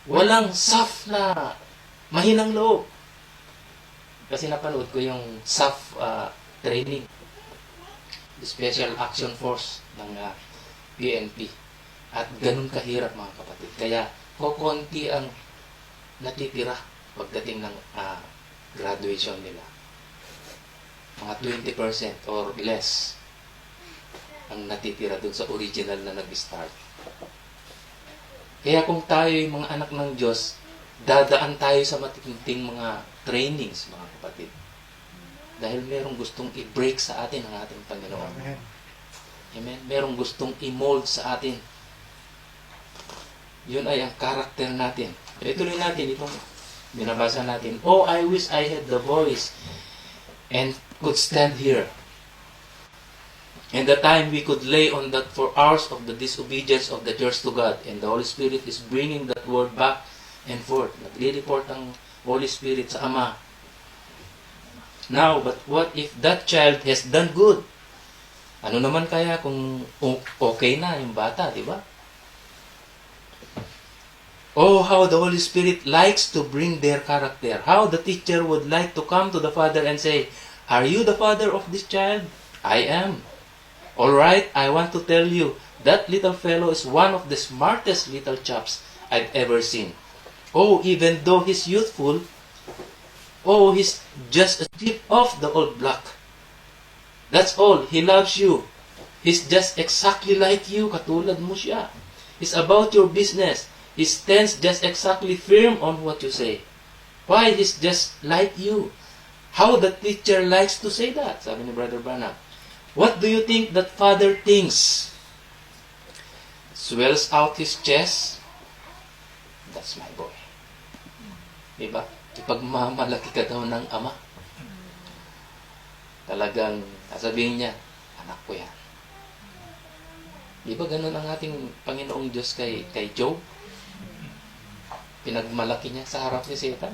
Walang soft na mahinang loob. Kasi napanood ko yung SAF training, Special Action Force ng PNP. At ganun kahirap mga kapatid. Kaya kokonti ang natitira pagdating ng graduation nila. Mga 20% or less ang natitira dun sa original na nag-start. Kaya kung tayo yung mga anak ng Diyos, dadaan tayo sa matitinding mga trainings, mga kapatid. Dahil merong gustong i-break sa atin ang ating Panginoon. Amen. Amen? Merong gustong i-mold sa atin. Yun ay ang karakter natin. Ituloy natin itong binabasa natin. Oh, I wish I had the voice and could stand here. And the time we could lay on that for hours of the disobedience of the church to God. And the Holy Spirit is bringing that word back and forth. Nagre-report ang Holy Spirit sa Ama. Now, but what if that child has done good? Ano naman kaya kung okay na yung bata, di ba? Oh, how the Holy Spirit likes to bring their character. How the teacher would like to come to the father and say, are you the father of this child? I am. All right, I want to tell you, that little fellow is one of the smartest little chaps I've ever seen. Oh, even though he's youthful, oh, he's just a tip of the old block. That's all. He loves you. He's just exactly like you. Katulad mo siya. It's about your business. He stands just exactly firm on what you say. Why? He's just like you. How the teacher likes to say that, sabi ni Brother Branham. What do you think that father thinks? Swells out his chest. That's my boy. Diba? Ipagmamalaki ka daw ng ama. Talagang sasabihin niya, anak ko yan. Di ba ganun ang ating Panginoong Diyos kay Job? Pinagmalaki niya sa harap ni Satan.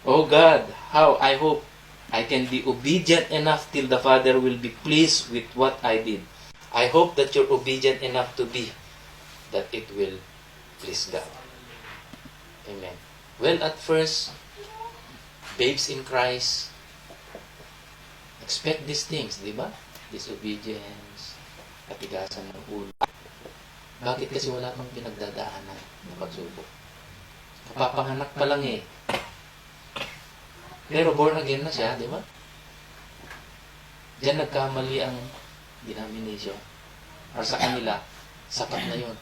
Oh God, how I hope I can be obedient enough till the Father will be pleased with what I did. I hope that you're obedient enough to be, that it will please God. Amen. Well, at first, babes in Christ, expect these things, di ba? Disobedience, katigasan ng ulo. Bakit kasi wala pang pinagdadaanan na pagsubok? Kapapanganak pa lang eh. Pero born again na siya, di ba? Diyan nagkamali ang denomination. Or sa kanila, sapat na yun.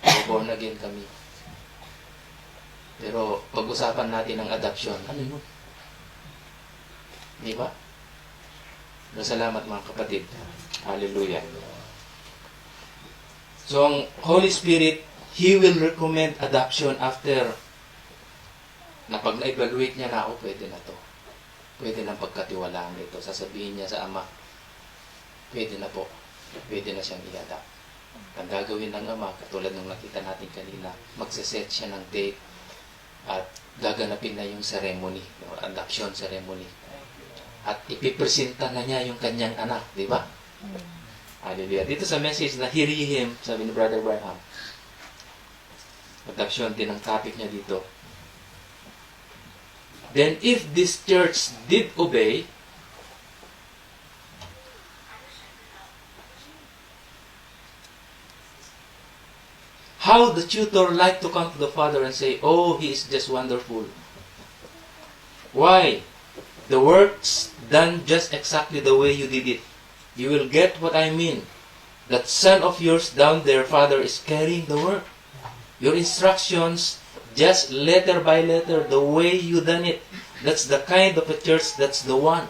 Pero born again kami. Pero pag-usapan natin ang adoption, ano yun? Di ba? Salamat mga kapatid. Hallelujah. So, ang Holy Spirit, He will recommend adoption after na pag na-evaluate niya na, pwede na to. Pwede na pagkatiwalaan nito. Sasabihin niya sa ama, pwede na po. Pwede na siyang i-adopt. Ang gagawin ng ama, katulad ng nakita natin kanina, magsaset siya ng date at gaganapin na yung ceremony, yung adoption ceremony. At ipipresenta na niya yung kanyang anak, di ba? Hallelujah. Dito sa message na Hear Ye Him, sabi ni Brother Branham, adoption din ang topic niya dito. Then if this church did obey, how the tutor like to come to the father and say, oh, he is just wonderful. Why? The work's done just exactly the way you did it. You will get what I mean. That son of yours down there, father, is carrying the work. Your instructions, just letter by letter, the way you done it. That's the kind of a church, that's the one.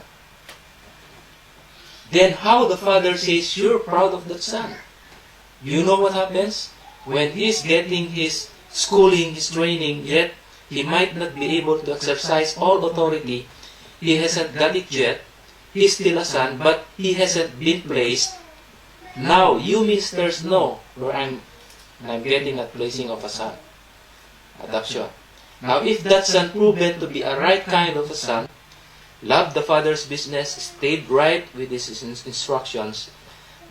Then how the father says, you're proud of that son. You know what happens? When he's getting his schooling, his training, yet he might not be able to exercise all authority. He hasn't got it yet. He's still a son, but he hasn't been placed. Now, you ministers know where I'm getting at placing of a son. Adoption. Now, if that son proven to be a right kind of a son, loved the father's business, stayed right with his instructions,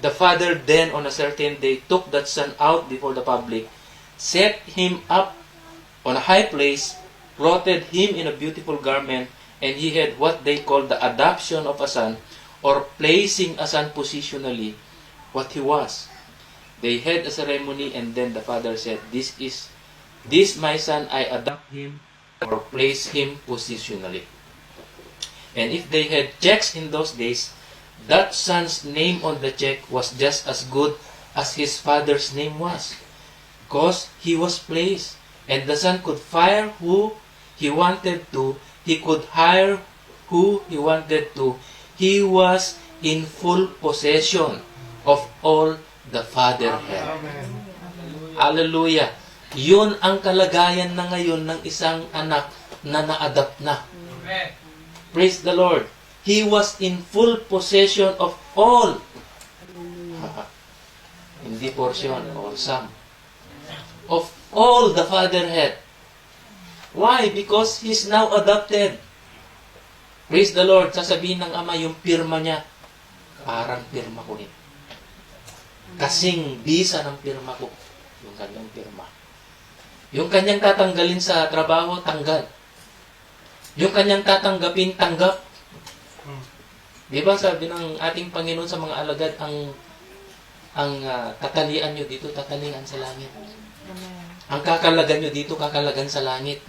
the father then on a certain day took that son out before the public, set him up on a high place, clothed him in a beautiful garment, and he had what they call the adoption of a son, or placing a son positionally what he was. They had a ceremony, and then the father said, This my son, I adopt him or place him positionally. And if they had checks in those days, that son's name on the check was just as good as his father's name was, because he was placed, and the son could fire who he wanted to, he could hire who he wanted to. He was in full possession of all the father had. Amen. Hallelujah. Yun ang kalagayan na ngayon ng isang anak na na-adapt na. Praise the Lord. He was in full possession of all. Hindi portion or some. Of all the father had. Why? Because he's now adopted. Praise the Lord. Sasabihin ng ama yung pirma niya, parang pirma ko rin. Kasing bisa ng pirma ko. Yung kanyang pirma. Yung kanyang tatanggalin sa trabaho, tanggal. Yung kanyang tatanggapin, tanggap. Di ba sabi ng ating Panginoon sa mga alagad, ang tatalian nyo dito, tatalian sa langit. Ang kakalagan nyo dito, kakalagan sa langit.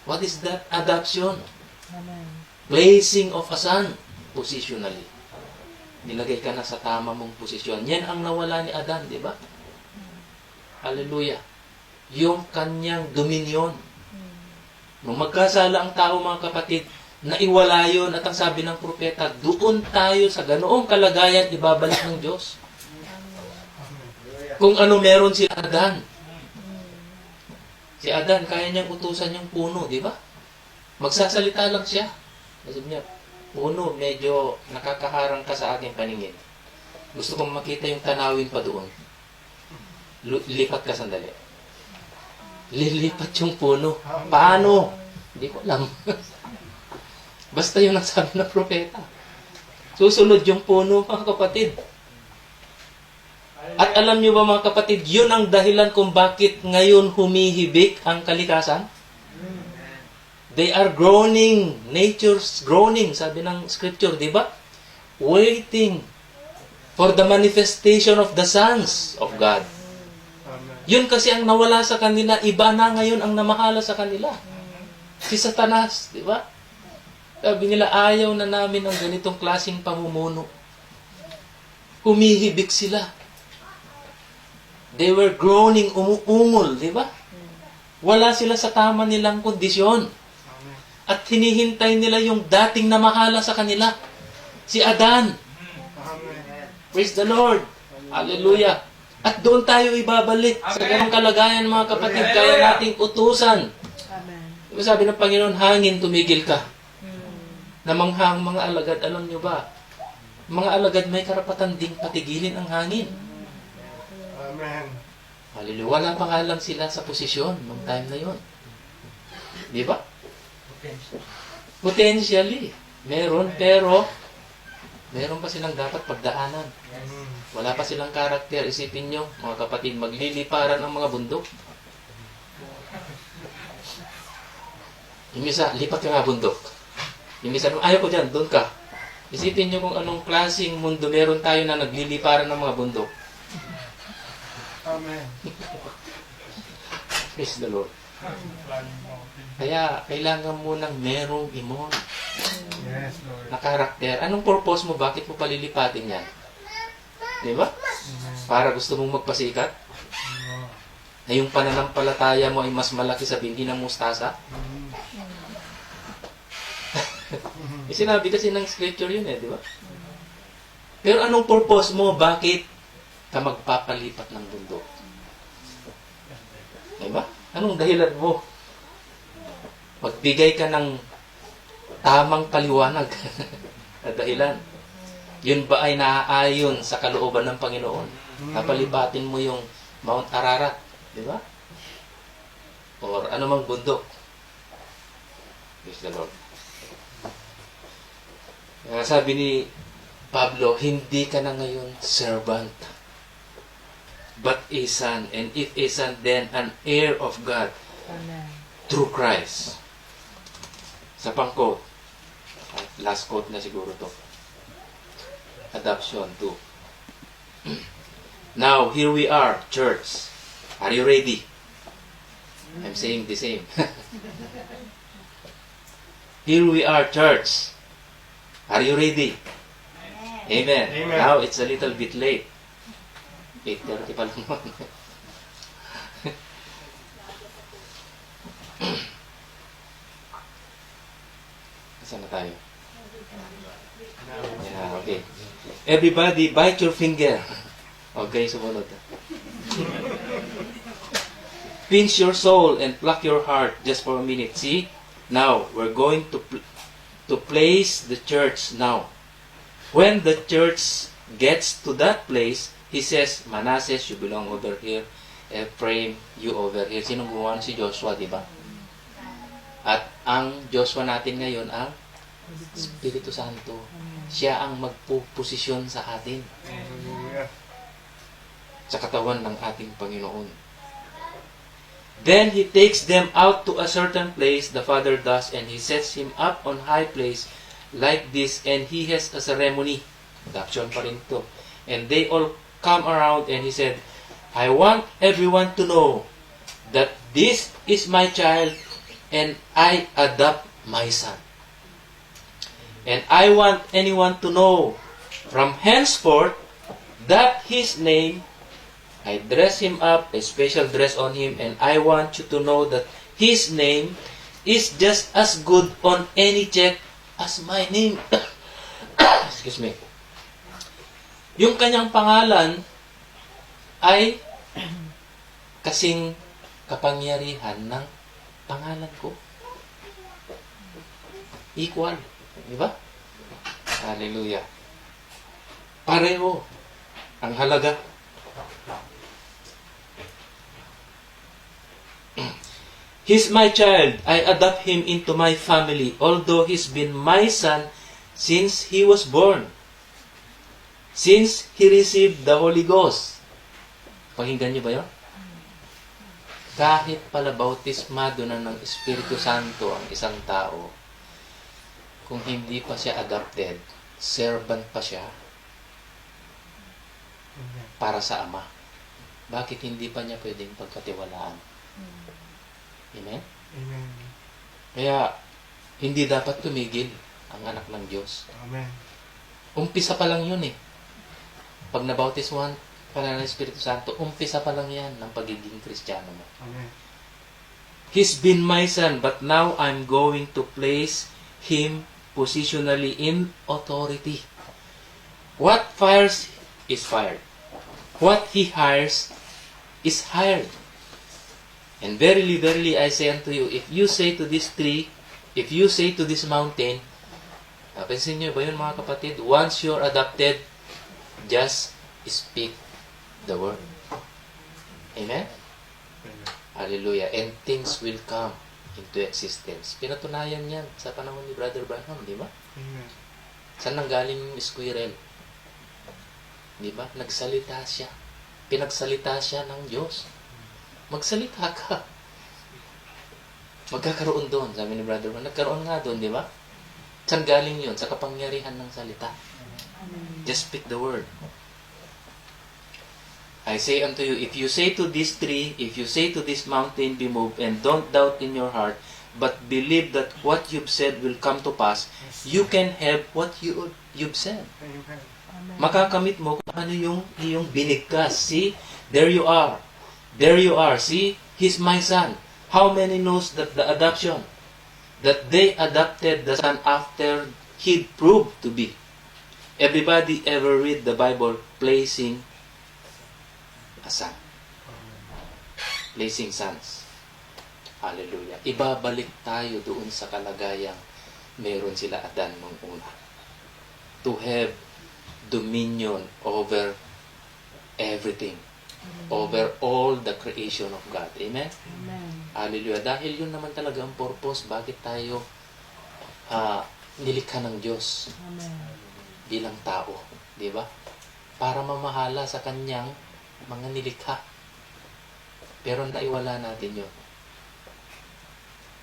What is that? Adoption. Placing of a son, positionally. Nilagay ka na sa tama mong posisyon. Yan ang nawala ni Adan, di ba? Hallelujah. Yung kanyang dominion. Nung magkasala ang tao, mga kapatid, naiwala yun, at ang sabi ng propeta, doon tayo sa ganoong kalagayan, ibabalik ng Diyos. Kung ano meron si Adan. Si Adan, kaya niyang utusan yung puno, di ba? Magsasalita lang siya. Sabi niya, puno, medyo nakakaharang ka sa aking paningin. Gusto kong makita yung tanawin pa doon. Lipat ka sandali. Lilipat yung puno. Paano? Hindi ko alam. Basta yun ang sabi ng propeta. Susunod yung puno, mga kapatid. At alam nyo ba, mga kapatid, yun ang dahilan kung bakit ngayon humihibik ang kalikasan? They are groaning. Nature's groaning, sabi ng scripture, di ba? Waiting for the manifestation of the sons of God. Yun kasi ang nawala sa kanila, iba na ngayon ang namahala sa kanila. Si Satanas, di ba? Sabi nila, ayaw na namin ng ganitong klaseng pamumuno. Humihibik sila. They were groaning, umuungol, di ba? Wala sila sa tama nilang kondisyon. At hinihintay nila yung dating namahala sa kanila. Si Adan. Praise the Lord. Hallelujah. At doon tayo ibabalik sa ganong kalagayan, mga kapatid, kaya nating utusan. Diba sabi ng Panginoon, hangin, tumigil ka. Namanghang mga alagad, alam nyo ba? Mga alagad may karapatan ding patigilin ang hangin. Amen. Hallelujah. Wala pa nga lang sila sa posisyon nung time na yon. Di ba? Potentially. Meron, pero meron pa silang dapat pagdaanan. Wala pa silang karakter. Isipin nyo, mga kapatid, magliliparan ang mga bundok. Yung isa, lipat ka nga bundok. Yung isa, ayaw ko dyan, doon ka. Isipin nyo kung anong klaseng mundo meron tayo na nagliliparan ng mga bundok. Amen. Praise the Lord. Kaya, kailangan mo ng merong imon Yes, Lord. na karakter. Anong purpose mo? Bakit mo palilipatin yan? Di ba? Para gusto mong magpasikat? Na yung pananampalataya mo ay mas malaki sa binhi ng mustasa? Sinabi kasi ng scripture yun di ba? Pero anong purpose mo? Bakit ka magpapalipat ng bundok? Di ba? Anong dahilan mo? Magbigay ka ng tamang paliwanag na dahilan. Yun ba ay naaayon sa kalooban ng Panginoon? Napalipatin mo yung Mount Ararat, di ba? Or anumang bundok. Praise the Lord. Sabi ni Pablo, hindi ka na ngayon servant, but a son, and if a son, then an heir of God, Amen. through Christ. Sa pang-quote, last quote na siguro to. Adoption 2. Now, here we are, church. Are you ready? I'm saying the same. Here we are, church. Are you ready? Amen. Amen. Now, it's a little bit late. 8:30 pa lang naman. Saan na tayo? Yeah, okay. Everybody, bite your finger. Okay, sumunod. Pinch your soul and pluck your heart just for a minute. See? Now, we're going to place the church now. When the church gets to that place, he says, Manasseh, you belong over here. Ephraim, you over here. Sinong gumawa si Joshua, di ba? At ang Joshua natin ngayon, ang Espiritu Santo. Siya ang magpuposisyon sa atin. Hallelujah. Sa katawan ng ating Panginoon. Then he takes them out to a certain place, the Father does, and he sets him up on high place like this, and he has a ceremony. Adoption pa rin to. And they all come around, and he said, I want everyone to know that this is my child, and I adopt my son. And I want anyone to know from henceforth that his name, I dress him up, a special dress on him, and I want you to know that his name is just as good on any check as my name. Excuse me. Yung kanyang pangalan ay kasing kapangyarihan ng pangalan ko. Equal. Diba? Hallelujah. Pareho ang halaga. He's my child. I adopt him into my family, although he's been my son since he was born. Since he received the Holy Ghost. Pakinggan niyo ba yun? Kahit pala bautismado na ng Espiritu Santo ang isang tao, kung hindi pa siya adopted, servant pa siya para sa Ama. Bakit hindi pa niya pwedeng pagkatiwalaan? Amen? Amen. Kaya, hindi dapat tumigil ang anak ng Diyos. Amen. Umpisa pa lang yun eh. Pag nabautismuhan pa lang ng Espiritu Santo, umpisa pa lang yan ng pagiging Kristiyano mo. Amen. He's been my son, but now I'm going to place him positionally in authority. What fires is fired. What he hires is hired. And verily, verily, I say unto you, if you say to this tree, if you say to this mountain, napansin niyo ba yun mga kapatid? Once you're adopted, just speak the word. Amen? Hallelujah. And things will come into existence. Pinatunayan yan sa panahon ni Brother Branham, di ba? Amen. Saan nanggaling yung squirrel? Di ba? Nagsalita siya. Pinagsalita siya ng Diyos. Magsalita ka. Magkakaroon doon, sabi ni Brother Branham. Nagkaroon nga doon, di ba? Saan galing yun? Sa kapangyarihan ng salita. Just speak the word. I say unto you, if you say to this tree, if you say to this mountain, be moved, and don't doubt in your heart, but believe that what you've said will come to pass, you can have what you've said. Amen. Makakamit mo kung ano yung iyong binigkas. See, there you are. There you are. See, he's my son. How many knows that the adoption? That they adopted the son after he proved to be. Everybody ever read the Bible placing a son. Placing sons. Hallelujah. Ibabalik tayo doon sa kalagayang meron sila Adan nung una. To have dominion over everything. Over all the creation of God. Amen? Amen. Hallelujah. Dahil yun naman talaga ang purpose bakit tayo nilikha ng Diyos Amen. bilang tao. Di ba? Para mamahala sa kanyang mga nilikha. Pero naiwala natin yun.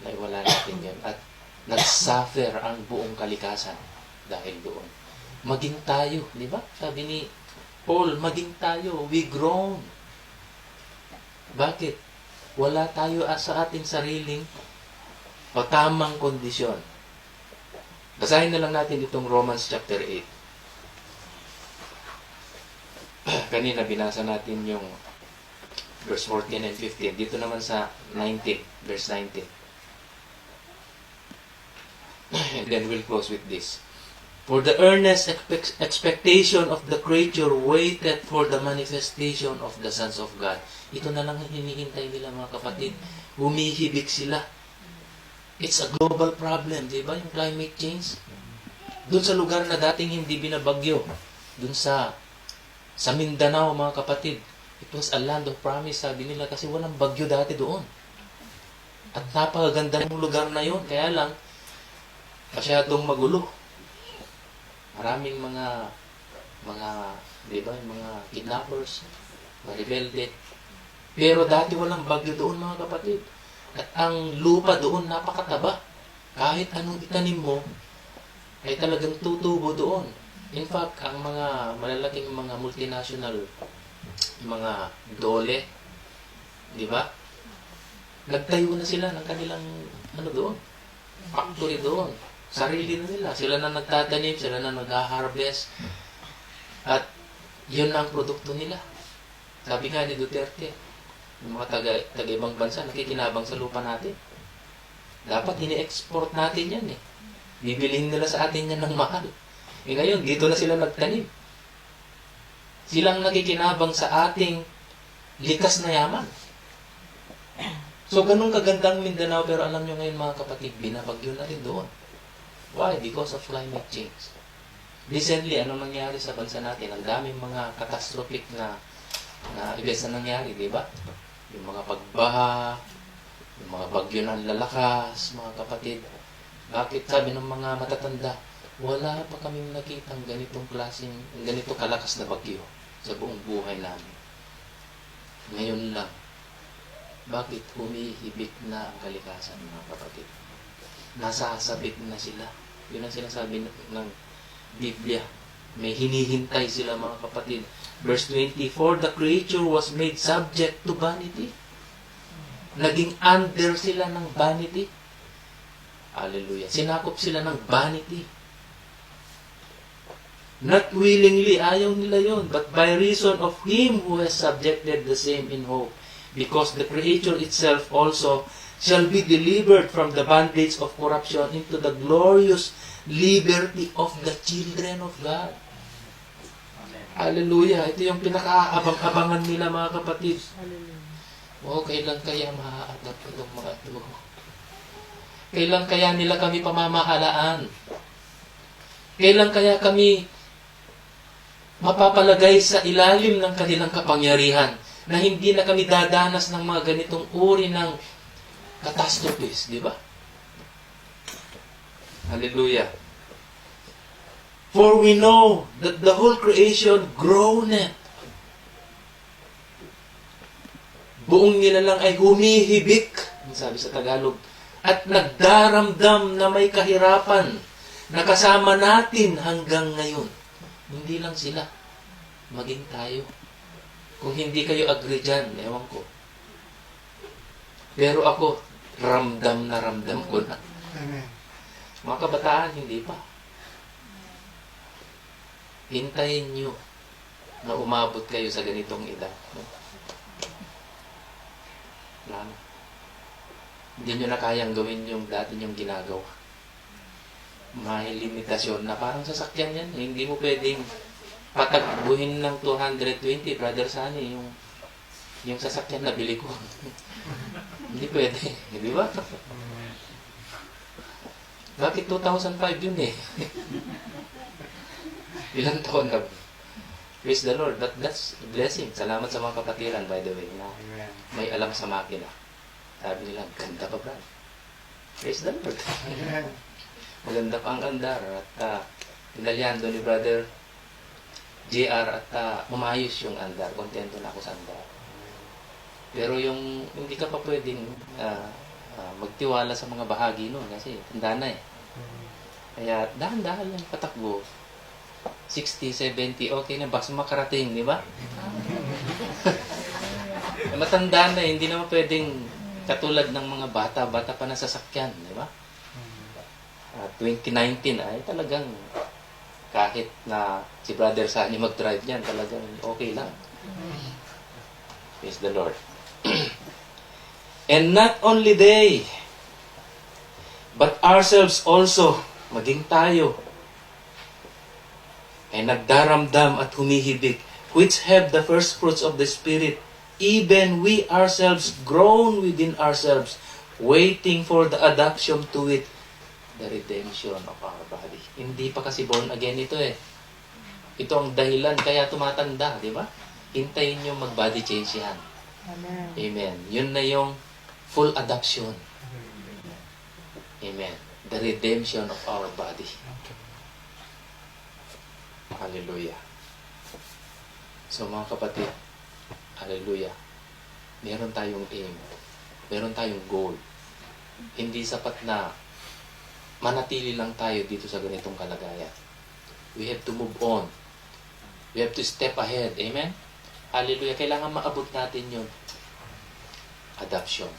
Naiwala natin yun. At nagsuffer ang buong kalikasan dahil doon. Maging tayo, di ba? Sabi ni Paul, maging tayo, we groan. Bakit? Wala tayo sa ating sariling o tamang kondisyon. Basahin na lang natin itong Romans chapter 8. Kanina binasa natin yung verse 14 and 15. Dito naman sa 19, verse 19. And then we'll close with this. For the earnest expectation of the creature waited for the manifestation of the sons of God. Ito na lang ang hinihintay nila, mga kapatid. Humihibik sila. It's a global problem, di ba? Yung climate change. Doon sa lugar na dating hindi binabagyo, doon sa Mindanao, mga kapatid, it was a land of promise, sabi nila, kasi walang bagyo dati doon. At napakaganda ng lugar na yun. Kaya lang, masyadong magulo. Maraming mga di ba, mga kidnappers, mga rebelde. Pero dati walang bagyo doon, mga kapatid. At ang lupa doon napakataba. Kahit anong itanim mo, ay talagang tutubo doon. In fact, ang mga malalaking mga multinational, mga dole, di ba? Nagtayo na sila ng kanilang doon, factory doon. Sarili na nila. Sila na nagtatanim, sila na nag-harvest. At yun ang produkto nila. Sabi nga ni Duterte, yung mga taga-ibang bansa, nakikinabang sa lupa natin. Dapat ini-export natin yan eh. Bibilihin nila sa atin yan ng mahal. Eh ngayon, dito na sila nagtanim. Silang nakikinabang sa ating likas na yaman. So, ganun kagandang Mindanao, pero alam nyo ngayon, mga kapatid, binabagyo na rin doon. Why? Because of climate change. Recently, anong nangyari sa bansa natin? Ang daming mga catastrophic na events na nangyari, di ba? Yung mga pagbaha, yung mga bagyo ng lalakas, mga kapatid. Bakit sabi ng mga matatanda, wala pa kaming nakitang ganitong klaseng, ganito kalakas na bagyo sa buong buhay namin. Ngayon lang. Bakit humihibik na ang kalikasan, mga kapatid? Nasasabit na sila. Yun ang sinasabi ng Biblia. May hinihintay sila, mga kapatid. Verse 24, the creature was made subject to vanity. Naging under sila ng vanity. Hallelujah. Sinakop sila ng vanity. Not willingly, ayaw nila yon, but by reason of Him who has subjected the same in hope. Because the creature itself also shall be delivered from the bondage of corruption into the glorious liberty of the children of God. Hallelujah. Ito yung pinaka-abang-abangan nila, mga kapatid. Oh, kailan kaya ma-adapt itong mga ito? Kailan kaya nila kami pamamahalaan? Kailan kaya kami mapapalagay sa ilalim ng kanilang kapangyarihan na hindi na kami dadanas ng mga ganitong uri ng catastrophes, di ba? Hallelujah. For we know that the whole creation groaneth. Buong nilalang ay humihibik, sabi sa Tagalog, at nagdaramdam na may kahirapan na kasama natin hanggang ngayon. Hindi lang sila, maging tayo. Kung hindi kayo agree dyan, ewan ko. Pero ako, ramdam na ramdam ko na. Amen. Mga kabataan, hindi pa. Hintayin nyo na umabot kayo sa ganitong edad. Wala na. Hindi nyo na kayang gawin yung dati nyong ginagawa. May limitasyon na parang sasakyan yan. Hindi mo pwedeng patakbuhin ng 220, Brother Sunny, yung sasakyan na bili ko. Hindi pwede. Di ba? Bakit 2005 yun eh? Ilang taon na? Praise the Lord. That's a blessing. Salamat sa mga kapatiran, by the way, na may alam sa makina. Sabi nila, ganda pa, Brad. Praise the Lord. Maganda pa ang andar. At pinalyando ni Brother JR at umayos yung andar. Kontento na ako sa andar. Pero yung hindi ka pa pwedeng magtiwala sa mga bahagi nun kasi tanda na eh. Kaya dahan-dahan lang patakbo. 60, 70, okay na, basta makarating, di ba? Matanda na, hindi naman pwedeng katulad ng mga bata pa na sasakyan, di ba? 2019 ay talagang kahit na si Brother Sani mag-drive niyan, talagang okay lang. Praise the Lord. And not only they, but ourselves also, maging tayo, ay nagdaramdam at humihibik, which have the first fruits of the Spirit, even we ourselves groan within ourselves, waiting for the adoption to it, the redemption of our body. Hindi pa kasi born again ito eh. Ito ang dahilan kaya tumatanda, di ba? Hintayin nyo mag-body change yan. Amen. Amen. Yun na yung full adoption. Amen. The redemption of our body. Hallelujah. So mga kapatid, hallelujah. Meron tayong aim. Meron tayong goal. Hindi sapat na manatili lang tayo dito sa ganitong kalagayan. We have to move on. We have to step ahead. Amen? Hallelujah. Kailangan maabot natin yun. Adoption.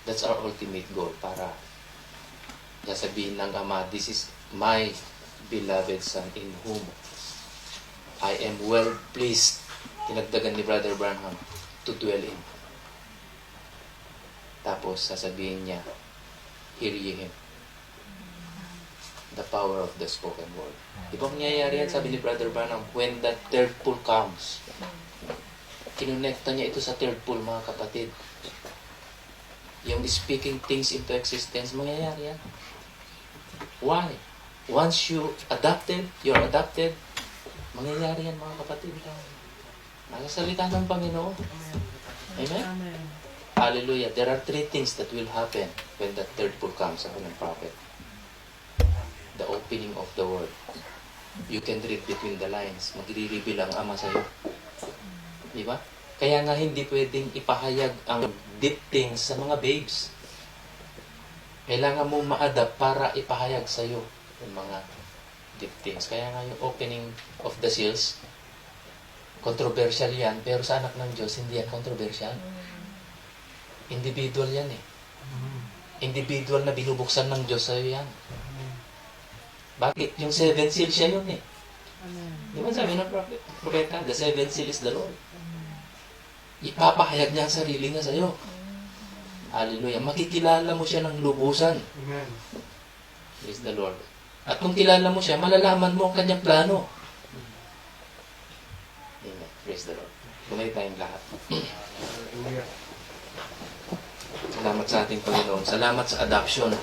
That's our ultimate goal para sasabihin ng Ama, this is my beloved Son in whom I am well pleased. Tinagdagan ni Brother Branham to dwell in. Tapos sasabihin niya, hear ye him. The power of the spoken word. Di ba mangyayari yan, sabi ni Brother Branham, when the third pull comes. Kinonekta niya ito sa third pull, mga kapatid. Yung speaking things into existence, mangyayari yan. Why? Once you're adopted, mangyayari yan, mga kapatid. Nakasalita ng Panginoon. Amen? Amen. Hallelujah. There are 3 things that will happen when the third pull comes, sabi ng prophet. The opening of the word. You can read between the lines. Magre-reveal ang Ama sa'yo. Di ba? Kaya nga hindi pwedeng ipahayag ang deep things sa mga babes. Kailangan mo ma-adapt para ipahayag sa'yo yung mga deep things. Kaya nga yung opening of the seals, controversial yan, pero sa anak ng Diyos, hindi yan controversial. Individual yan eh. Individual na binubuksan ng Diyos sa'yo yan. Bakit? Yung 7 seals siya yun eh. Amen. Di ba sabi ng propeta, the 7 seal is the Lord. Ipapahayag niya ang sarili niya sa'yo. Hallelujah. Makikilala mo siya ng lubusan. Amen. Praise the Lord. At kung kilala mo siya, malalaman mo ang kanyang plano. Amen. Praise the Lord. Gumay tayong lahat. Hallelujah. Salamat sa ating Panginoon. Salamat sa adoption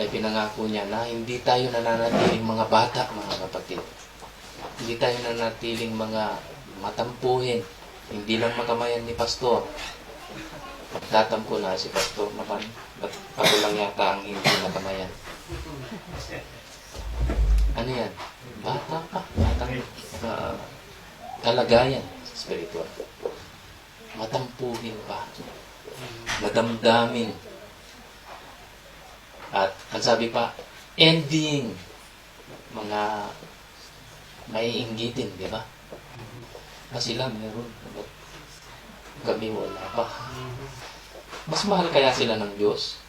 na pinangako niya na hindi tayo nananatiling mga bata, mga kapatid. Hindi tayo nananatiling mga matampuhin. Hindi lang makamayan ni Pastor. Magtatampo na si Pastor naman. Ba't ako lang yata ang hindi makamayan? Ano yan? Bata pa. Batang kalagayan spiritual. Matampuhin pa. Madamdamin. At ang sabi pa, envying. Mga maiinggitin, di ba? Kasi sila meron. Ba't kami wala pa? Mas mahal kaya sila ng Diyos?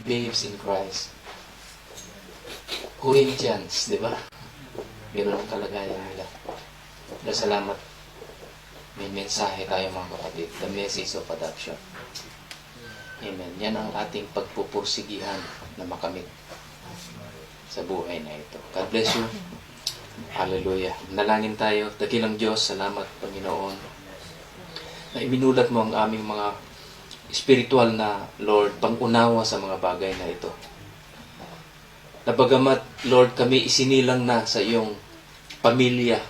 Babes in Christ. Corinthians, di ba? Meron ang kalagayan nila. Dahil salamat. May mensahe tayo mga kapatid. The message of adoption. Amen. Yan ang ating pagpupursigihan na makamit sa buhay na ito. God bless you. Hallelujah. Nalangin tayo. Dakilang Diyos, salamat Panginoon na iminulat mo ang aming mga spiritual na Lord, pangunawa sa mga bagay na ito. Na bagamat Lord kami isinilang na sa iyong pamilya,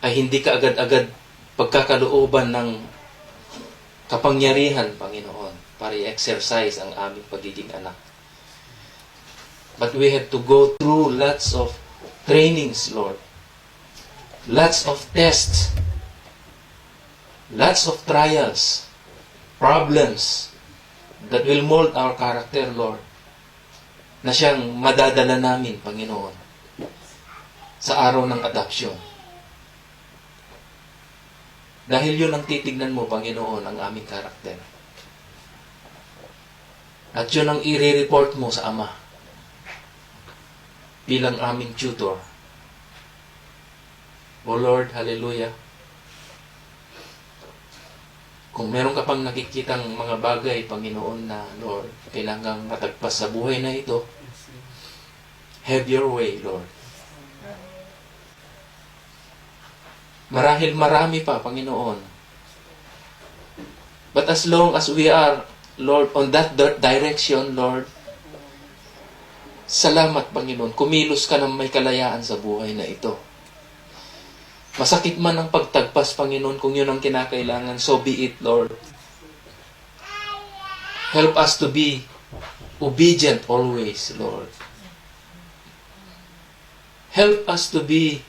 ay hindi ka agad-agad pagkakalooban ng kapangyarihan, Panginoon, para i-exercise ang aming pagiging anak. But we have to go through lots of trainings, Lord. Lots of tests. lots of trials, problems that will mold our character, Lord, na siyang madadala namin, Panginoon, sa araw ng adoption. Dahil yun ang titignan mo, Panginoon, ang aming karakter. At yun ang i-report mo sa Ama bilang aming tutor. O Lord, hallelujah. Kung meron ka pang nakikitang mga bagay, Panginoon, na, Lord, kailangang matagpas sa buhay na ito, have your way, Lord. Marahil marami pa, Panginoon. But as long as we are, Lord, on that direction, Lord, salamat, Panginoon. Kumilos ka ng may kalayaan sa buhay na ito. Masakit man ang pagtagpas, Panginoon, kung yun ang kinakailangan, so be it, Lord. Help us to be obedient always, Lord. Help us to be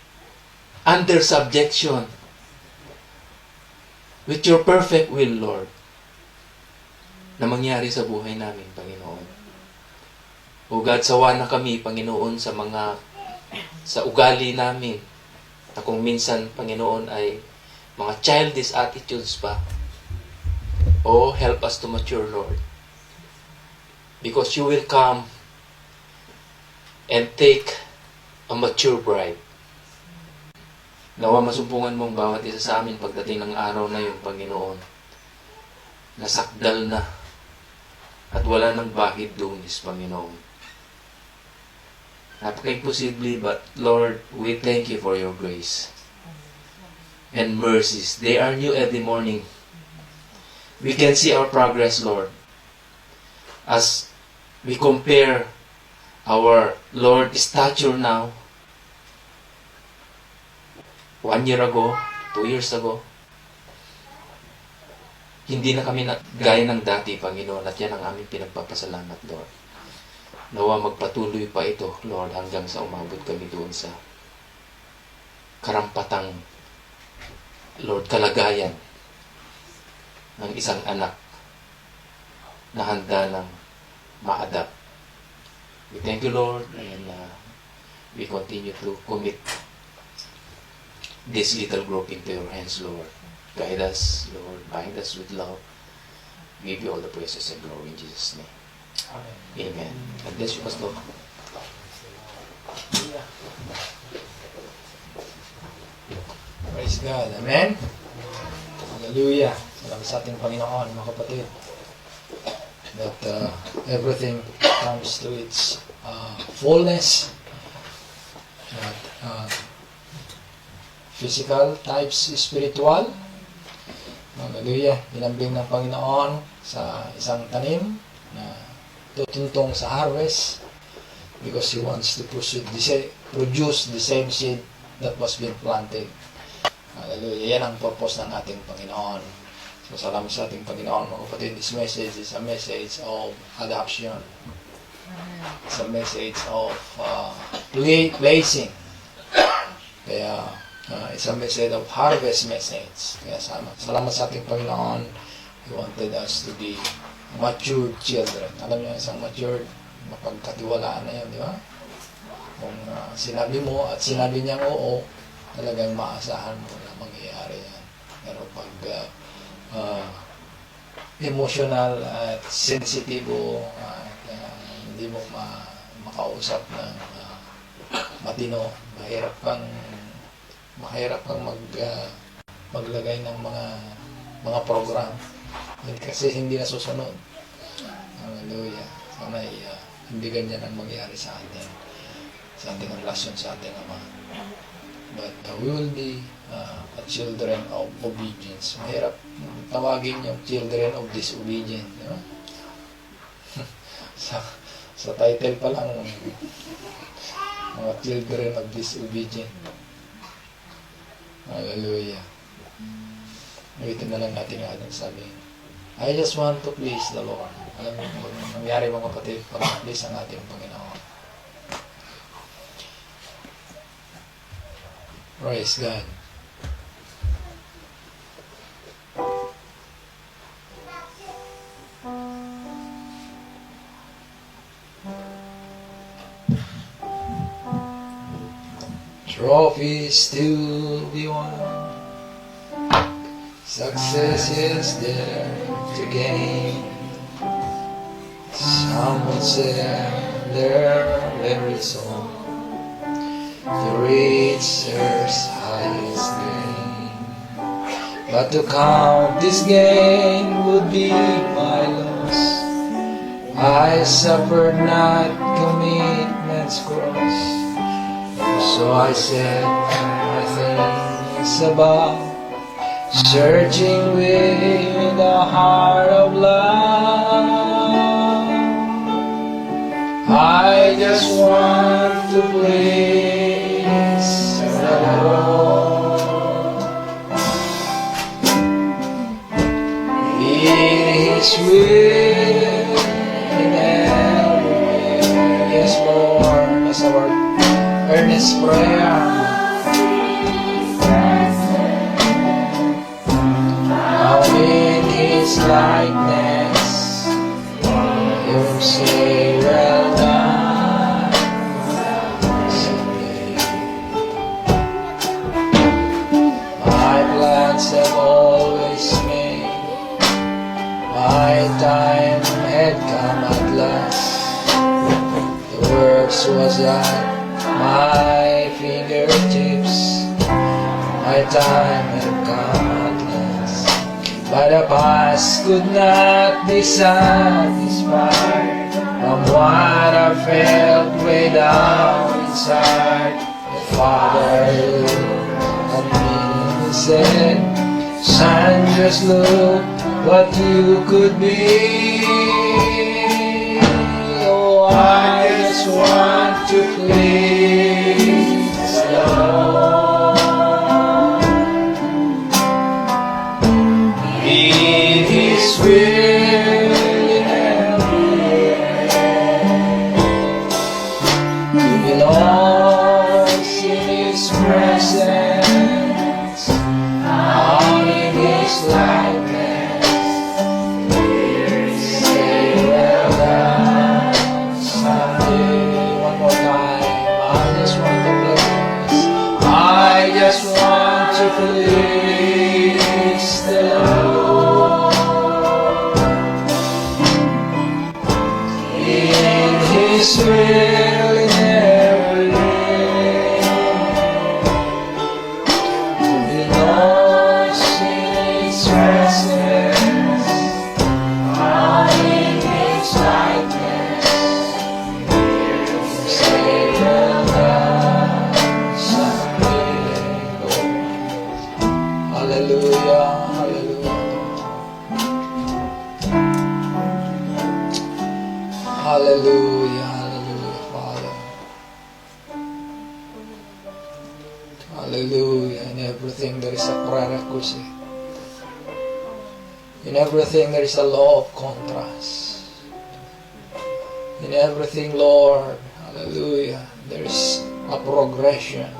under subjection with your perfect will, Lord, na mangyari sa buhay namin, Panginoon. O God, sawa na kami, Panginoon, sa ugali namin, na kung minsan, Panginoon, ay mga childish attitudes pa. Oh, help us to mature, Lord. Because you will come and take a mature bride. Nawa masumpungan mong bawat isa sa amin pagdating ng araw na yun, Panginoon. Nasakdal na at wala nang bahid lunis, Panginoon. Napaka-imposible, but Lord, we thank you for your grace and mercies. They are new every morning. We can see our progress, Lord, as we compare our, Lord, stature now 1 year ago, 2 years ago. Hindi na kami gaya ng dati, Panginoon, at yan ang aming pinagpapasalamat, Lord. Nawa magpatuloy pa ito, Lord, hanggang sa umabot kami doon sa karampatang, Lord, kalagayan ng isang anak na handa ng ma-adapt. We thank you, Lord, and we continue to commit this little group into your hands, Lord. Guide us, Lord. Bind us with love. Give you all the praises and glory in Jesus' name. Amen. God bless you, Pastor. Praise God. Amen. Hallelujah. Salamat sa ating Panginoon, mga kapatid. That everything comes to its fullness. That physical types spiritual. Hallelujah. Inambing ng Panginoon sa isang tanim na tutuntong sa harvest because He wants to produce the same seed that was been planted. Hallelujah. Yan ang purpose ng ating Panginoon. So, salamat sa ating Panginoon, mga kapatid. This message is a message of adoption. It's a message of placing. Kaya, it's a message of harvest message. Kaya salamat sa ating Panginoon. He wanted us to be matured children. Alam niyo, isang matured, mapagkatiwalaan na yun, di ba? Kung sinabi mo at sinabi niya oo, talagang maasahan mo na mangyayari yan. Pero pag emotional at sensitibo at hindi mo makausap ng matino, mahirap kang maglagay ng mga program kasi hindi nasusunod. Hallelujah. Sana hindi ganyan ang mangyari sa atin, sa ating relasyon sa ating Ama. But we will be children of obedience. Mahirap tawagin yung children of disobedience, di ba? sa title pa lang, mga children of disobedience. Hallelujah. Nawitin na lang natin ang ating sabihin. I just want to please the Lord. Alam mo, nangyari mga kapatid, pag-please ang ating Panginoon. Praise God. trophies to be won. Success is there to gain. Some would say their very soul to reach earth's highest gain. But to count this gain would be my loss. I suffered not commitment's cross. So I set my things above, searching with a heart of love. I just want to please the Lord. In His will, in every way. Yes, Lord, that's our earnest prayer. Now in His likeness, you say, well done, someday. My plans have always made, my time had come at last. The works was at my fingertips, my time had come at last. But the past could not be satisfied from what I felt way down inside. The Father looked at me and said, son, just look what you could be. Oh, I just want to please the Lord. In His will, in every way, to be lost in His presence, out in His likeness. Say, well done, someday. One more time, I just want to bless. I just want to please the Lord. In His will, in every way, to be lost in His presence, out in His likeness. Say, well done, someday, Lord. Hallelujah, hallelujah. Hallelujah, hallelujah, Father. Hallelujah. In everything there is a prerequisite. In everything there is a law of contrast. In everything, Lord, hallelujah, there is a progression.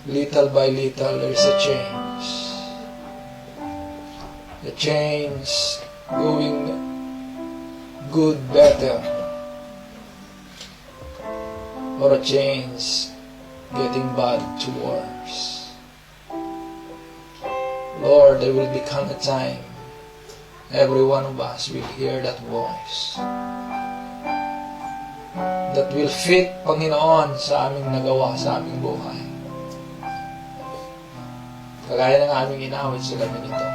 Little by little there is a change. The change going good, better, or a change getting bad to worse. Lord, there will become a time every one of us will hear that voice that will fit, Panginoon, sa aming nagawa, sa aming buhay. Kagaya ng aming inawit sa gabi nito.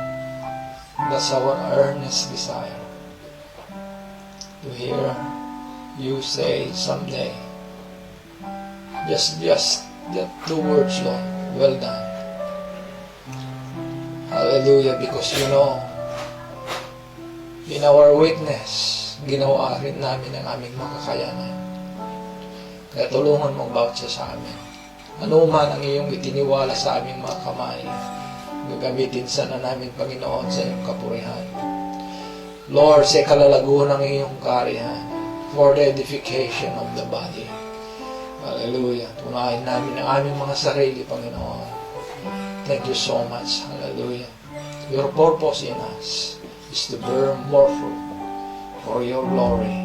That's our earnest desire. To hear you say someday, just that two words, Lord, well done. Hallelujah, because you know, in our witness, ginawa rin namin ang aming makakayanan. Kaya tulungan mong bawat siya sa amin. Ano man ang iyong itiniwala sa aming mga kamay, gagamitin sana namin, Panginoon, sa iyong kapurihan. Lord, sa kalalaguhan ng iyong karihan, for the edification of the body. Hallelujah. Tunahin namin ang aming mga sarili, Panginoon. Thank you so much. Hallelujah. Your purpose in us is to bear more fruit for your glory.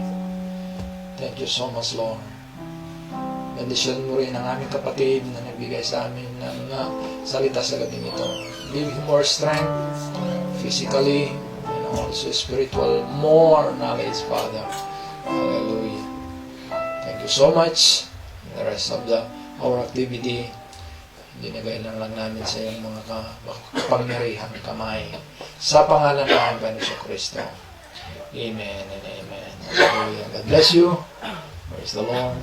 Thank you so much, Lord. Bendisyon mo rin ang aming kapatid na nagbigay sa amin ng salita sa gabi nito. Give him more strength, physically, and also spiritual, more knowledge, Father. Hallelujah. Thank you so much. The rest of our activity, dinagay lang namin sa iyong mga kapangyarihan kamay. Sa pangalan ng Panginoon Kristo. Amen and amen. Hallelujah. God bless you. Praise the Lord.